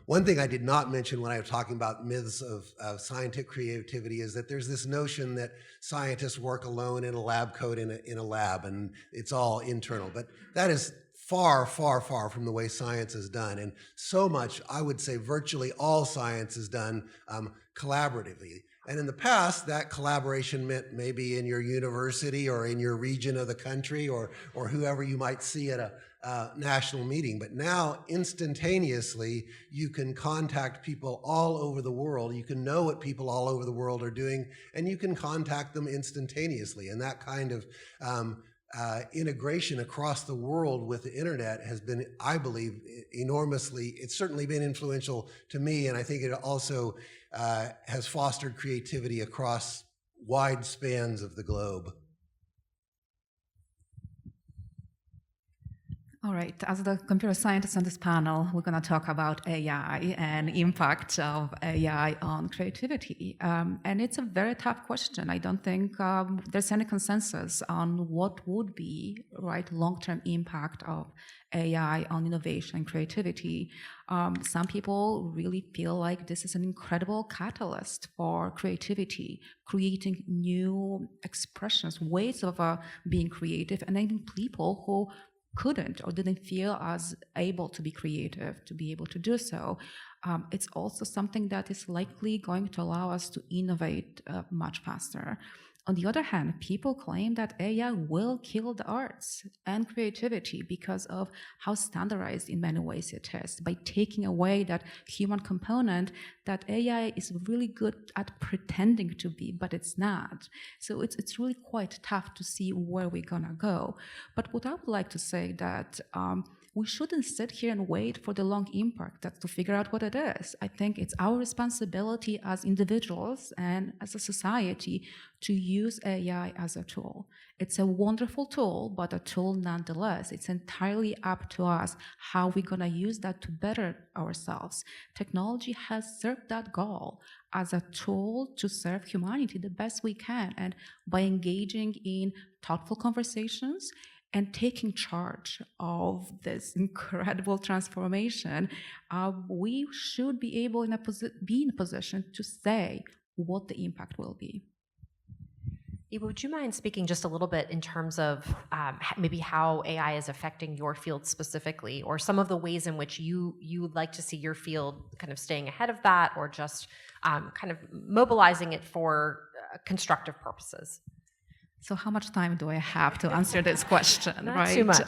One thing I did not mention when I was talking about myths of scientific creativity is that there's this notion that scientists work alone in a lab coat in a lab, and it's all internal. But that is far, far, far from the way science is done. And so much, I would say virtually all science is done collaboratively. And in the past, that collaboration meant maybe in your university or in your region of the country or whoever you might see at a national meeting. But now, instantaneously, you can contact people all over the world. You can know what people all over the world are doing, and you can contact them instantaneously. And that kind of integration across the world with the internet has been, I believe, enormously, it's certainly been influential to me, and I think it also has fostered creativity across wide spans of the globe. All right, as the computer scientists on this panel, we're going to talk about AI and impact of AI on creativity. And it's a very tough question. I don't think there's any consensus on what would be long-term impact of AI on innovation and creativity. Some people really feel like this is an incredible catalyst for creativity, creating new expressions, ways of being creative, and even people who couldn't or didn't feel as able to be creative, to be able to do so. It's also something that is likely going to allow us to innovate much faster. On the other hand, people claim that AI will kill the arts and creativity because of how standardized in many ways it is, by taking away that human component that AI is really good at pretending to be, but it's not. So it's really quite tough to see where we're gonna go. But what I would like to say that we shouldn't sit here and wait for the long impact to figure out what it is. I think it's our responsibility as individuals and as a society to use AI as a tool. It's a wonderful tool, but a tool nonetheless. It's entirely up to us how we're going to use that to better ourselves. Technology has served that goal as a tool to serve humanity the best we can. And by engaging in thoughtful conversations and taking charge of this incredible transformation, we should be able be in a position to say what the impact will be. Eva, would you mind speaking just a little bit in terms of maybe how AI is affecting your field specifically, or some of the ways in which you would like to see your field kind of staying ahead of that, or just kind of mobilizing it for constructive purposes? So how much time do I have to answer this question? Not right? too much.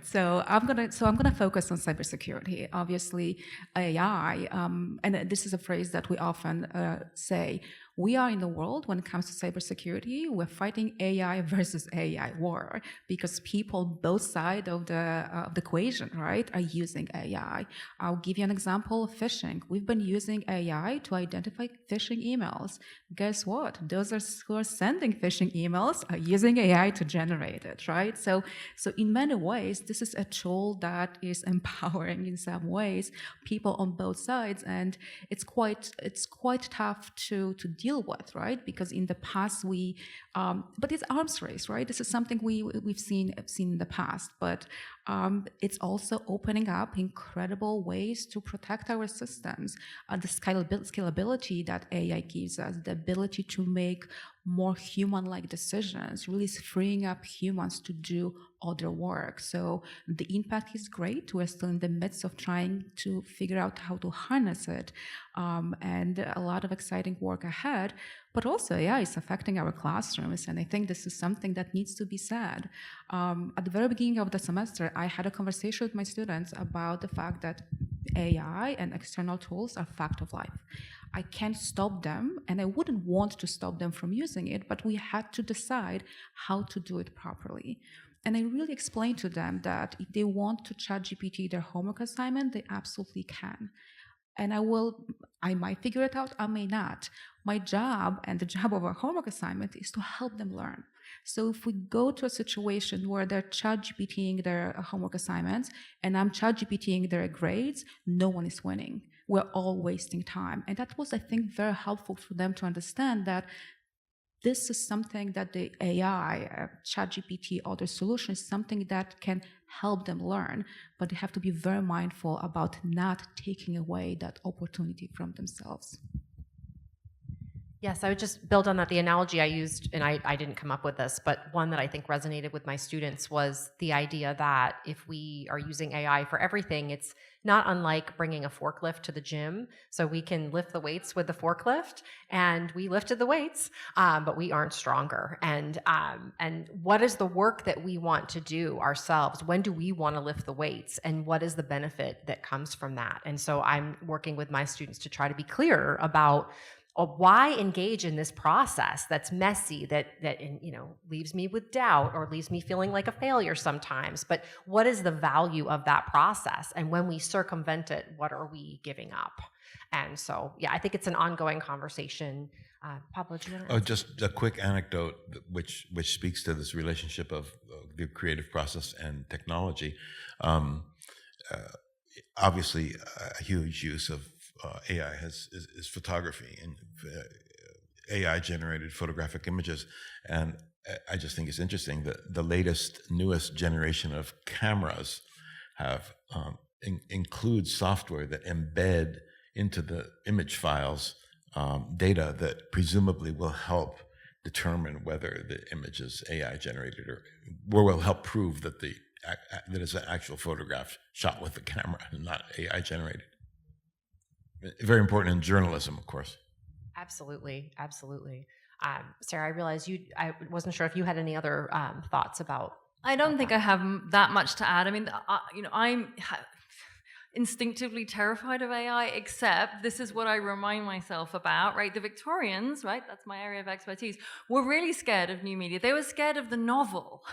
So I'm gonna focus on cybersecurity. Obviously, AI, and this is a phrase that we often say. We are in the world, when it comes to cybersecurity, we're fighting AI versus AI war, because people both sides of the equation, right, are using AI. I'll give you an example of phishing. We've been using AI to identify phishing emails. Guess what? Those who are sending phishing emails are using AI to generate it, right? So in many ways, this is a tool that is empowering in some ways people on both sides, and it's quite tough to deal with, right? Because in the past but it's arms race, right? This is something we've seen in the past, but it's also opening up incredible ways to protect our systems. The scalability that AI gives us, the ability to make more human-like decisions, really freeing up humans to do other work. So the impact is great. We're still in the midst of trying to figure out how to harness it, and a lot of exciting work ahead. But also, yeah, it's affecting our classrooms, and I think this is something that needs to be said. At the very beginning of the semester, I had a conversation with my students about the fact that AI and external tools are fact of life. I can't stop them, and I wouldn't want to stop them from using it, but we had to decide how to do it properly. And I really explained to them that if they want to ChatGPT their homework assignment, they absolutely can. And I might figure it out, I may not. My job and the job of our homework assignment is to help them learn. So if we go to a situation where they're ChatGPTing their homework assignments and I'm ChatGPTing their grades, no one is winning. We're all wasting time. And that was, I think, very helpful for them to understand that this is something that the AI, ChatGPT, other solutions, is something that can help them learn, but they have to be very mindful about not taking away that opportunity from themselves. Yes, I would just build on that. The analogy I used, and I didn't come up with this, but one that I think resonated with my students was the idea that if we are using AI for everything, it's not unlike bringing a forklift to the gym. So we can lift the weights with the forklift, and we lifted the weights, but we aren't stronger. And what is the work that we want to do ourselves? When do we want to lift the weights? And what is the benefit that comes from that? And so I'm working with my students to try to be clear about why engage in this process that's messy, that leaves me with doubt or leaves me feeling like a failure sometimes. But what is the value of that process? And when we circumvent it, what are we giving up? And so, yeah, I think it's an ongoing conversation. Pablo, do you want to? Oh, just a quick anecdote which speaks to this relationship of the creative process and technology. Obviously, a huge use of AI is photography and AI-generated photographic images, and I just think it's interesting that the newest generation of cameras have include software that embed into the image files data that presumably will help determine whether the image is AI-generated or will help prove that that it's an actual photograph shot with the camera and not AI-generated. Very important in journalism, of course. Absolutely. Sarah, I realized I wasn't sure if you had any other thoughts about. I don't think I have that much to add. I mean, I'm instinctively terrified of AI, except this is what I remind myself about, right? The Victorians, right? That's my area of expertise, were really scared of new media. They were scared of the novel,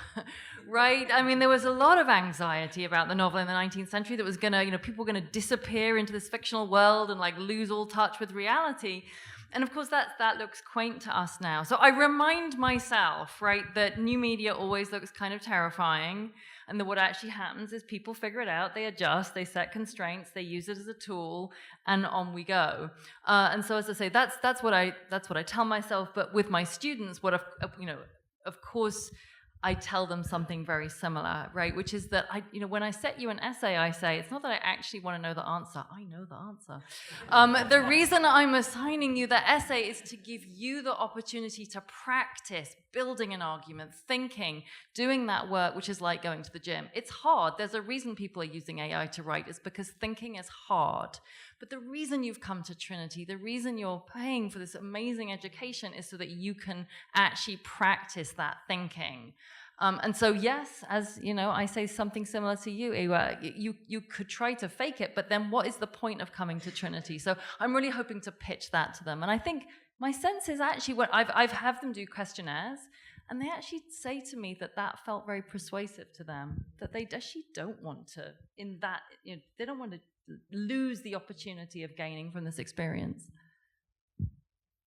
right? I mean, there was a lot of anxiety about the novel in the 19th century that was gonna, people were gonna disappear into this fictional world and like lose all touch with reality. And of course, that looks quaint to us now. So I remind myself, right, that new media always looks kind of terrifying, and that what actually happens is people figure it out, they adjust, they set constraints, they use it as a tool, and on we go. And so, as I say, that's what I tell myself. But with my students, of course, I tell them something very similar, right? Which is that when I set you an essay, I say, it's not that I actually want to know the answer. I know the answer. The reason I'm assigning you the essay is to give you the opportunity to practice building an argument, thinking, doing that work, which is like going to the gym. It's hard. There's a reason people are using AI to write, is because thinking is hard. But the reason you've come to Trinity, the reason you're paying for this amazing education is so that you can actually practice that thinking. And so, yes, as I say something similar to you, Ewa, you could try to fake it, but then what is the point of coming to Trinity? So I'm really hoping to pitch that to them. And I think my sense is actually what I've had them do questionnaires, and they actually say to me that felt very persuasive to them, that they actually don't want to, they don't want to lose the opportunity of gaining from this experience.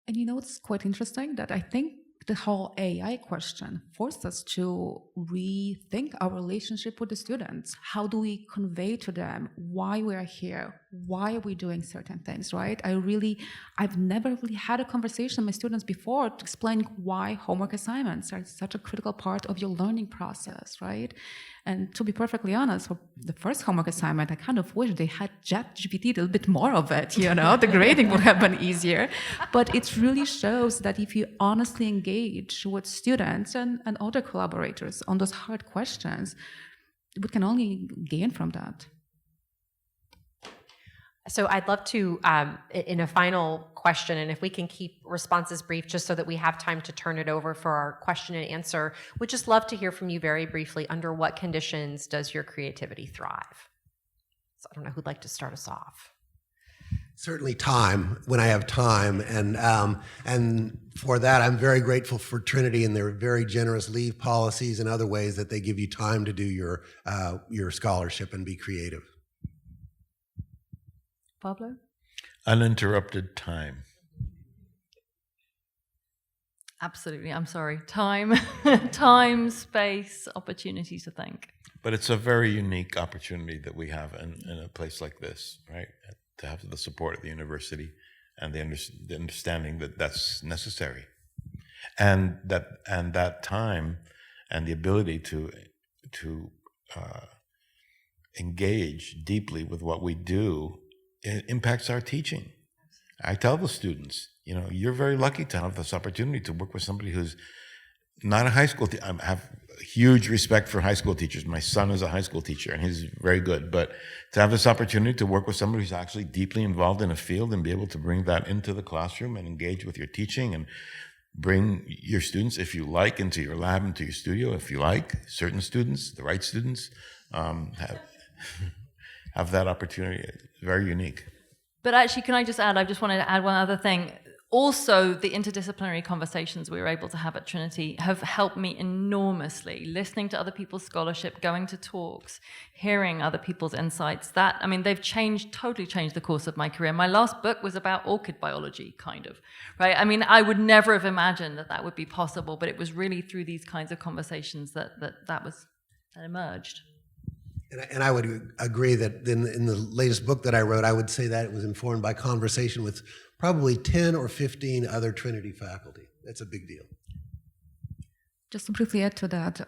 And it's quite interesting that I think the whole AI question forced us to rethink our relationship with the students. How do we convey to them why we are here, why are we doing certain things, right? I've never really had a conversation with my students before to explain why homework assignments are such a critical part of your learning process, right? And to be perfectly honest, for the first homework assignment, I kind of wish they had ChatGPT a little bit more of it, the grading would have been easier. But it really shows that if you honestly engage with students and other collaborators on those hard questions, we can only gain from that. So I'd love to, in a final question, and if we can keep responses brief just so that we have time to turn it over for our question and answer, would just love to hear from you very briefly, under what conditions does your creativity thrive? So I don't know who'd like to start us off. Certainly time, when I have time. And for that, I'm very grateful for Trinity and their very generous leave policies and other ways that they give you time to do your scholarship and be creative. Pablo? Uninterrupted time. Absolutely. I'm sorry. Time, time, space, opportunity to think. But it's a very unique opportunity that we have in a place like this, right? To have the support of the university and the understanding that that's necessary, and that time and the ability to engage deeply with what we do, it impacts our teaching. I tell the students, you're very lucky to have this opportunity to work with somebody who's not a high school teacher. I have huge respect for high school teachers. My son is a high school teacher, and he's very good. But to have this opportunity to work with somebody who's actually deeply involved in a field and be able to bring that into the classroom and engage with your teaching and bring your students, if you like, into your lab, into your studio, if you like, certain students, the right students, have that opportunity. It's very unique. But actually, can I just add, I just wanted to add one other thing. Also, the interdisciplinary conversations we were able to have at Trinity have helped me enormously. Listening to other people's scholarship, going to talks, hearing other people's insights. They've totally changed the course of my career. My last book was about orchid biology, kind of, right? I would never have imagined that would be possible, but it was really through these kinds of conversations that emerged. And I would agree that in the latest book that I wrote, I would say that it was informed by conversation with probably 10 or 15 other Trinity faculty. That's a big deal. Just to briefly add to that,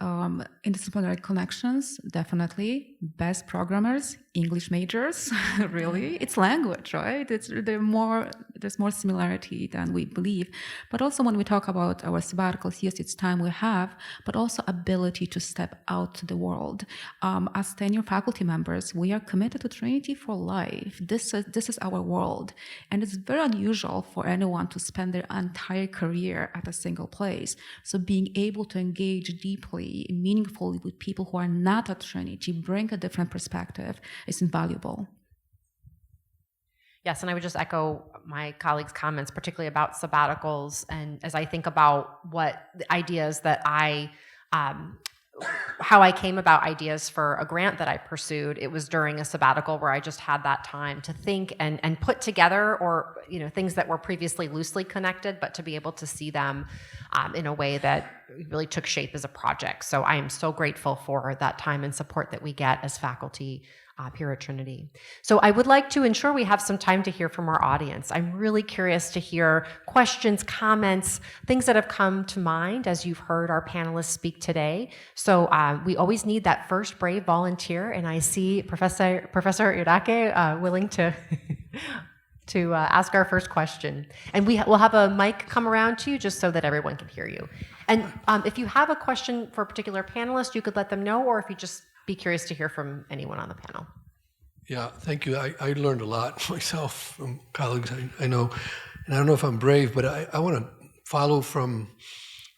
interdisciplinary connections, definitely. Best programmers, English majors, really. It's language, right? There's more similarity than we believe. But also when we talk about our sabbaticals, yes, it's time we have, but also ability to step out to the world. As tenure faculty members, we are committed to Trinity for life. This is our world. And it's very unusual for anyone to spend their entire career at a single place. So being able to engage deeply, meaningfully with people who are not at Trinity, bring a different perspective, is invaluable. Yes, and I would just echo my colleagues' comments, particularly about sabbaticals. And as I think about what the ideas that how I came about ideas for a grant that I pursued, it was during a sabbatical where I just had that time to think and put together, or things that were previously loosely connected, but to be able to see them in a way that really took shape as a project. So I am so grateful for that time and support that we get as faculty here at Trinity. So I would like to ensure we have some time to hear from our audience. I'm really curious to hear questions, comments, things that have come to mind as you've heard our panelists speak today. So we always need that first brave volunteer, and I see Professor Irake willing to to ask our first question. And we'll have a mic come around to you just so that everyone can hear you. And if you have a question for a particular panelist, you could let them know, or if you just be curious to hear from anyone on the panel. Yeah, thank you. I learned a lot myself from colleagues I know. And I don't know if I'm brave, but I want to follow from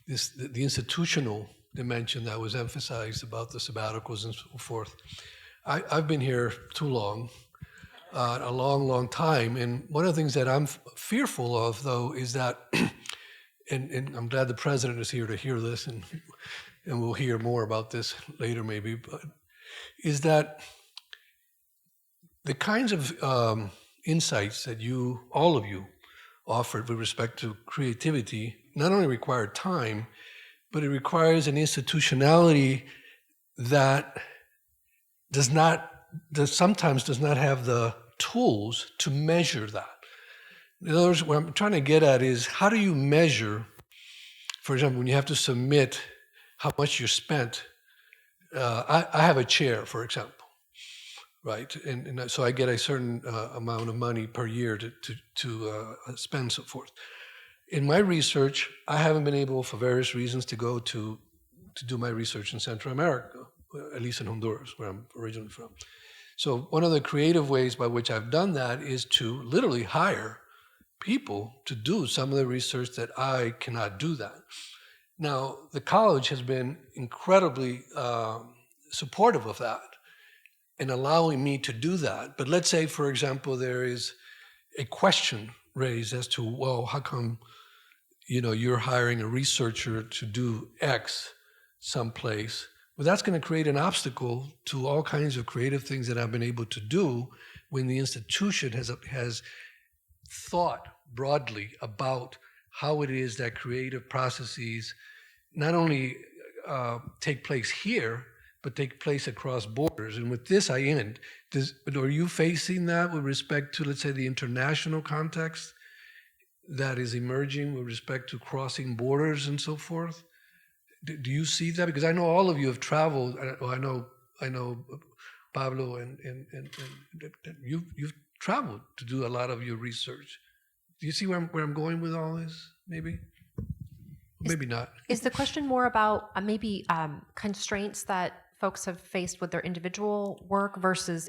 the institutional dimension that was emphasized about the sabbaticals and so forth. I've been here too long, a long, long time. And one of the things that I'm fearful of, though, is that, and I'm glad the president is here to hear this, and we'll hear more about this later maybe, but is that the kinds of insights that all of you, offered with respect to creativity not only require time, but it requires an institutionality that sometimes does not have the tools to measure that. In other words, what I'm trying to get at is, how do you measure, for example, when you have to submit how much you spent? I have a chair, for example, right? And so I get a certain amount of money per year to spend, so forth. In my research, I haven't been able, for various reasons, to go to do my research in Central America, at least in Honduras, where I'm originally from. So one of the creative ways by which I've done that is to literally hire people to do some of the research that I cannot do that. Now, the college has been incredibly supportive of that and allowing me to do that. But let's say, for example, there is a question raised as to, well, how come you're hiring a researcher to do X someplace? Well, that's going to create an obstacle to all kinds of creative things that I've been able to do when the institution has thought broadly about how it is that creative processes not only take place here, but take place across borders. And with this, I end. Are you facing that with respect to, let's say, the international context that is emerging with respect to crossing borders and so forth? Do you see that? Because I know all of you have traveled. I know Pablo, and you've traveled to do a lot of your research. Do you see where I'm going with all this? Maybe not. Is the question more about maybe constraints that folks have faced with their individual work versus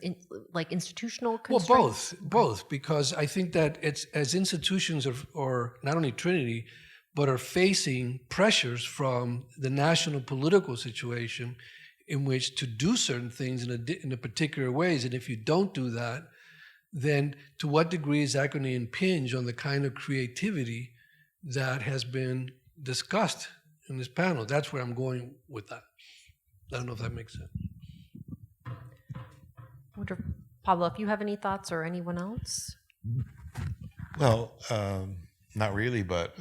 institutional constraints? Well, both, because I think that it's as institutions or not only Trinity, but are facing pressures from the national political situation in which to do certain things in a particular ways. And if you don't do that, then to what degree is that going to impinge on the kind of creativity that has been discussed in this panel? That's where I'm going with that. I don't know if that makes sense. I wonder, Pablo, if you have any thoughts, or anyone else? Well, not really, but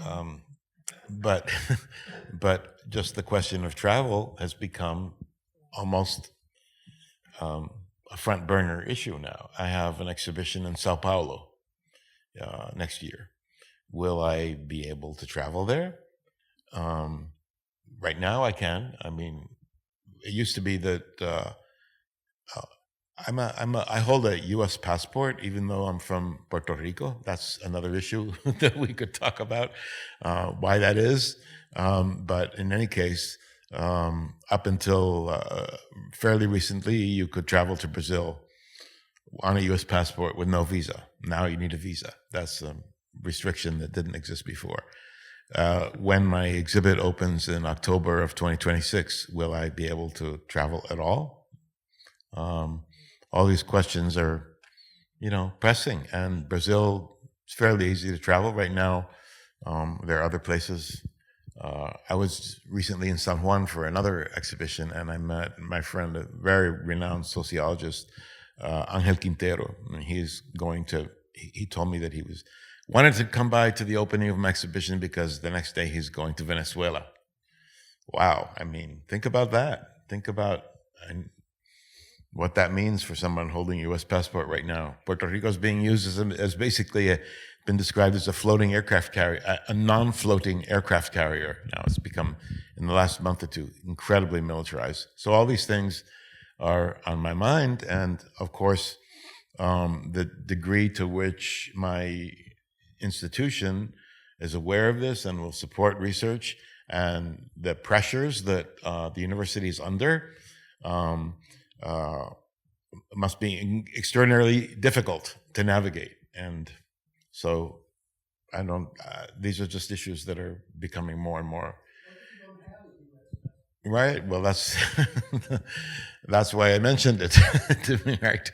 just the question of travel has become almost a front burner issue now. I have an exhibition in Sao Paulo next year. Will I be able to travel there? Right now I can. I mean, it used to be that I hold a U.S. passport, even though I'm from Puerto Rico. That's another issue that we could talk about, why that is. But in any case, up until fairly recently, you could travel to Brazil on a U.S. passport with no visa. Now you need a visa. That's a restriction that didn't exist before. When my exhibit opens in October of 2026, will I be able to travel at all? All these questions are, pressing. And Brazil is fairly easy to travel right now. There are other places. I was recently in San Juan for another exhibition, and I met my friend, a very renowned sociologist, Angel Quintero. And he told me that he wanted to come by to the opening of my exhibition because the next day he's going to Venezuela. Wow. I mean, think about that. Think about what that means for someone holding a U.S. passport right now. Puerto Rico is being used as basically been described as a floating aircraft carrier, a non-floating aircraft carrier. Now it's become, in the last month or two, incredibly militarized. So all these things are on my mind. And of course, the degree to which my institution is aware of this and will support research and the pressures that the university is under must be extraordinarily difficult to navigate. And so these are just issues that are becoming more and more. Right. Well, that's why I mentioned it to me. Right.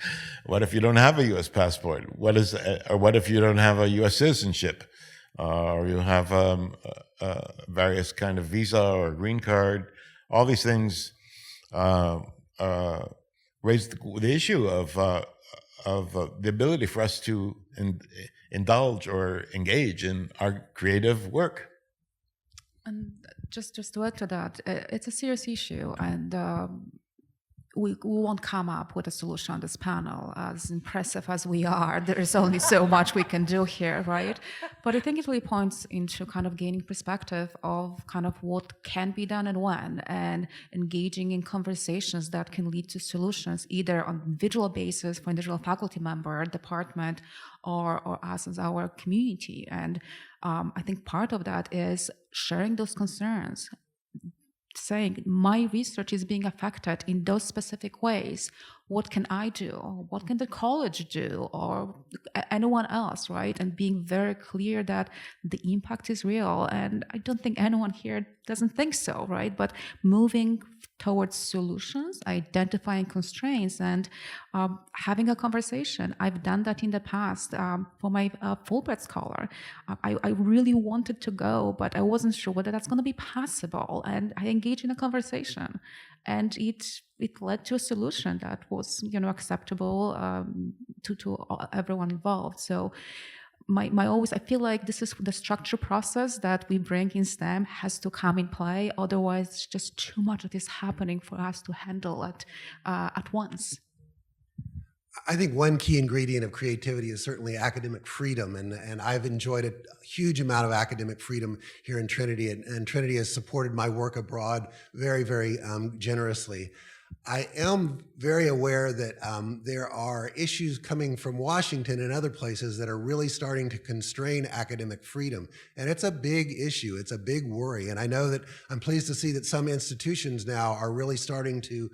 What if you don't have a U.S. passport? Or what if you don't have a U.S. citizenship, or you have various kind of visa or green card? All these things raise the issue of the ability for us to indulge or engage in our creative work. And just to add to that, it's a serious issue, and we won't come up with a solution on this panel. As impressive as we are, there is only so much we can do here, right? But I think it really points into kind of gaining perspective of kind of what can be done and when, and engaging in conversations that can lead to solutions, either on individual basis for individual faculty member, department, or us as our community. And I think part of that is sharing those concerns, saying my research is being affected in those specific ways. What can I do? What can the college do, or anyone else, right? And being very clear that the impact is real. And I don't think anyone here doesn't think so, right? But moving towards solutions, identifying constraints, and having a conversation. I've done that in the past for my Fulbright scholar. I really wanted to go, but I wasn't sure whether that's going to be possible. And I engaged in a conversation, and it led to a solution that was, acceptable to everyone involved. So I feel like this is the structure process that we bring in STEM has to come in play. Otherwise, it's just too much of this happening for us to handle at once. I think one key ingredient of creativity is certainly academic freedom, and I've enjoyed a huge amount of academic freedom here in Trinity, and Trinity has supported my work abroad very, very generously. I am very aware that there are issues coming from Washington and other places that are really starting to constrain academic freedom. And it's a big issue. It's a big worry. And I know that I'm pleased to see that some institutions now are really starting to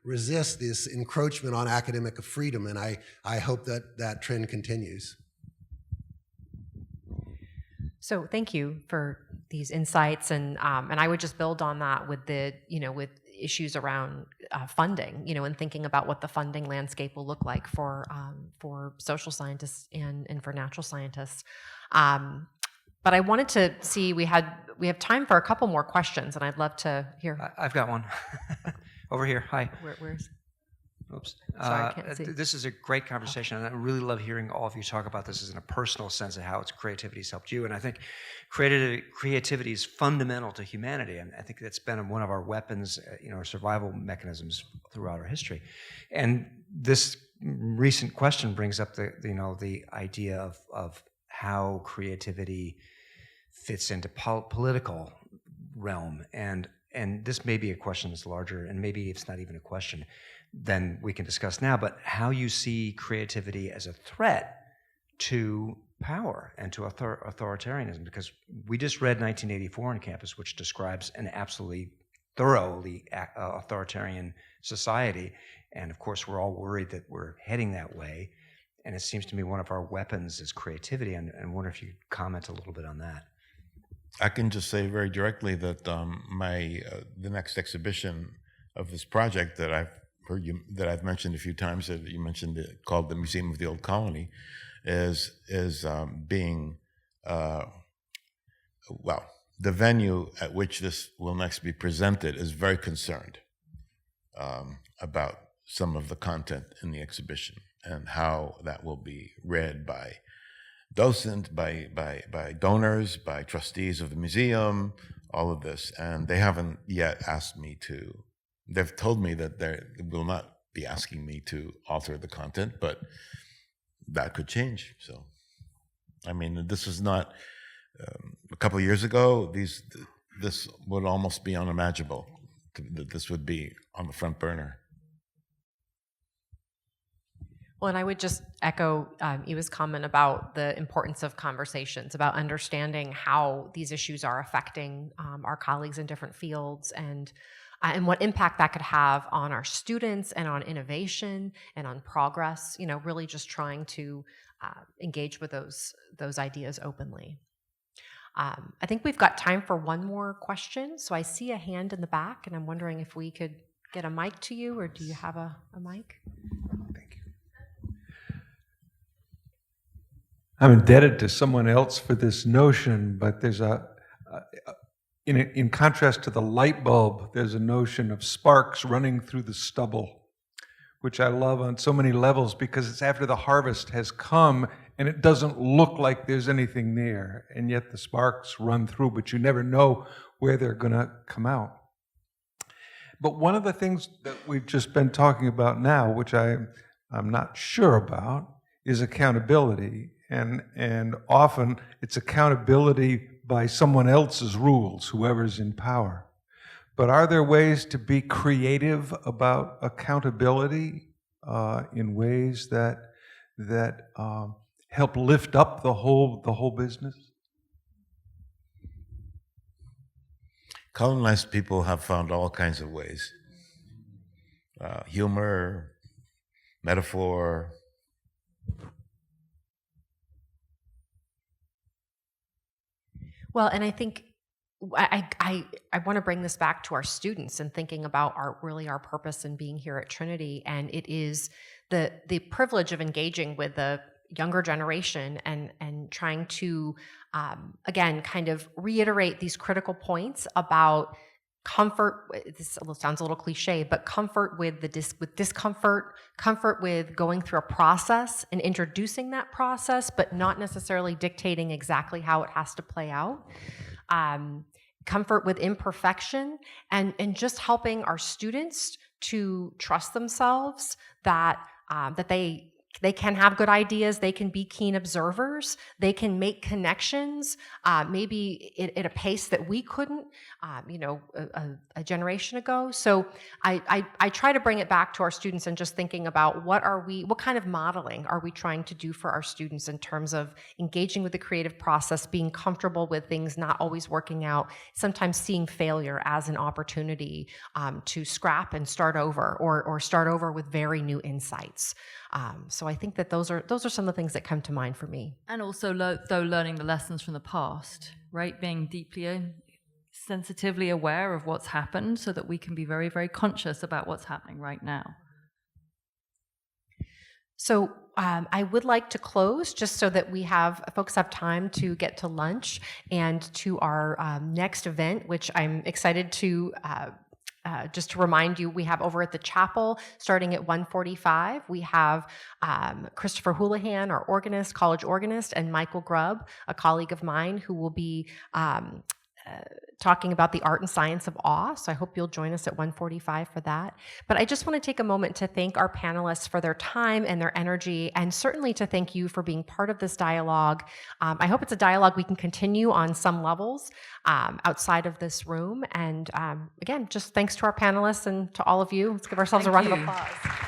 resist this encroachment on academic freedom. And I hope that that trend continues. So thank you for these insights, and I would just build on that with with issues around funding, and thinking about what the funding landscape will look like for social scientists and for natural scientists. But I wanted to see we have time for a couple more questions, and I'd love to hear. I've got one over here. Hi. Where's? Oops. Sorry, I can't see. This is a great conversation, and I really love hearing all of you talk about this in a personal sense of how its creativity has helped you. And I think creativity is fundamental to humanity, and I think that's been one of our weapons, our survival mechanisms throughout our history. And this recent question brings up the idea of how creativity fits into political realm, and this may be a question that's larger, and maybe it's not even a question than we can discuss now, but how you see creativity as a threat to power and to authoritarianism, because we just read 1984 on campus, which describes an absolutely thoroughly authoritarian society, and of course we're all worried that we're heading that way, and it seems to me one of our weapons is creativity, and I wonder if you could comment a little bit on that. I can just say very directly that the next exhibition of this project that I've mentioned a few times, that you mentioned it, called the Museum of the Old Colony, is being the venue at which this will next be presented is very concerned about some of the content in the exhibition and how that will be read by docents, by donors, by trustees of the museum, all of this. And they haven't yet asked me to. They've told me that they will not be asking me to alter the content, but that could change. So, I mean, this is not a couple of years ago. This would almost be unimaginable. That this would be on the front burner. Well, and I would just echo Eva's comment about the importance of conversations, about understanding how these issues are affecting our colleagues in different fields, and what impact that could have on our students and on innovation and on progress. Really just trying to engage with those ideas openly. I think we've got time for one more question. So I see a hand in the back, and I'm wondering if we could get a mic to you, or do you have a mic? Thank you. I'm indebted to someone else for this notion, but there's in contrast to the light bulb, there's a notion of sparks running through the stubble, which I love on so many levels, because it's after the harvest has come and it doesn't look like there's anything there, and yet the sparks run through, but you never know where they're going to come out. But one of the things that we've just been talking about now, which I'm not sure about, is accountability. And often it's accountability by someone else's rules, whoever's in power. But are there ways to be creative about accountability in ways that help lift up the whole business? Colonized people have found all kinds of ways. Humor, metaphor. Well, and I think I want to bring this back to our students and thinking about our purpose in being here at Trinity, and it is the privilege of engaging with the younger generation and trying to again kind of reiterate these critical points about comfort. This sounds a little cliche, but comfort with discomfort, comfort with going through a process and introducing that process, but not necessarily dictating exactly how it has to play out. Comfort with imperfection, and just helping our students to trust themselves that they can have good ideas, they can be keen observers, they can make connections, maybe at a pace that we couldn't, a generation ago. So I try to bring it back to our students and just thinking about what kind of modeling are we trying to do for our students in terms of engaging with the creative process, being comfortable with things not always working out, sometimes seeing failure as an opportunity to scrap and start over, or start over with very new insights. So I think that those are some of the things that come to mind for me. And also, though, learning the lessons from the past, right? Being deeply, sensitively aware of what's happened so that we can be very, very conscious about what's happening right now. So I would like to close just so that folks have time to get to lunch and to our next event, which I'm excited to just to remind you, we have over at the chapel, starting at 1:45, we have Christopher Houlihan, our organist, college organist, and Michael Grubb, a colleague of mine, who will be talking about the art and science of awe. So I hope you'll join us at 1:45 for that. But I just want to take a moment to thank our panelists for their time and their energy, and certainly to thank you for being part of this dialogue. I hope it's a dialogue we can continue on some levels outside of this room. And again, just thanks to our panelists and to all of you. Let's give ourselves a round of applause.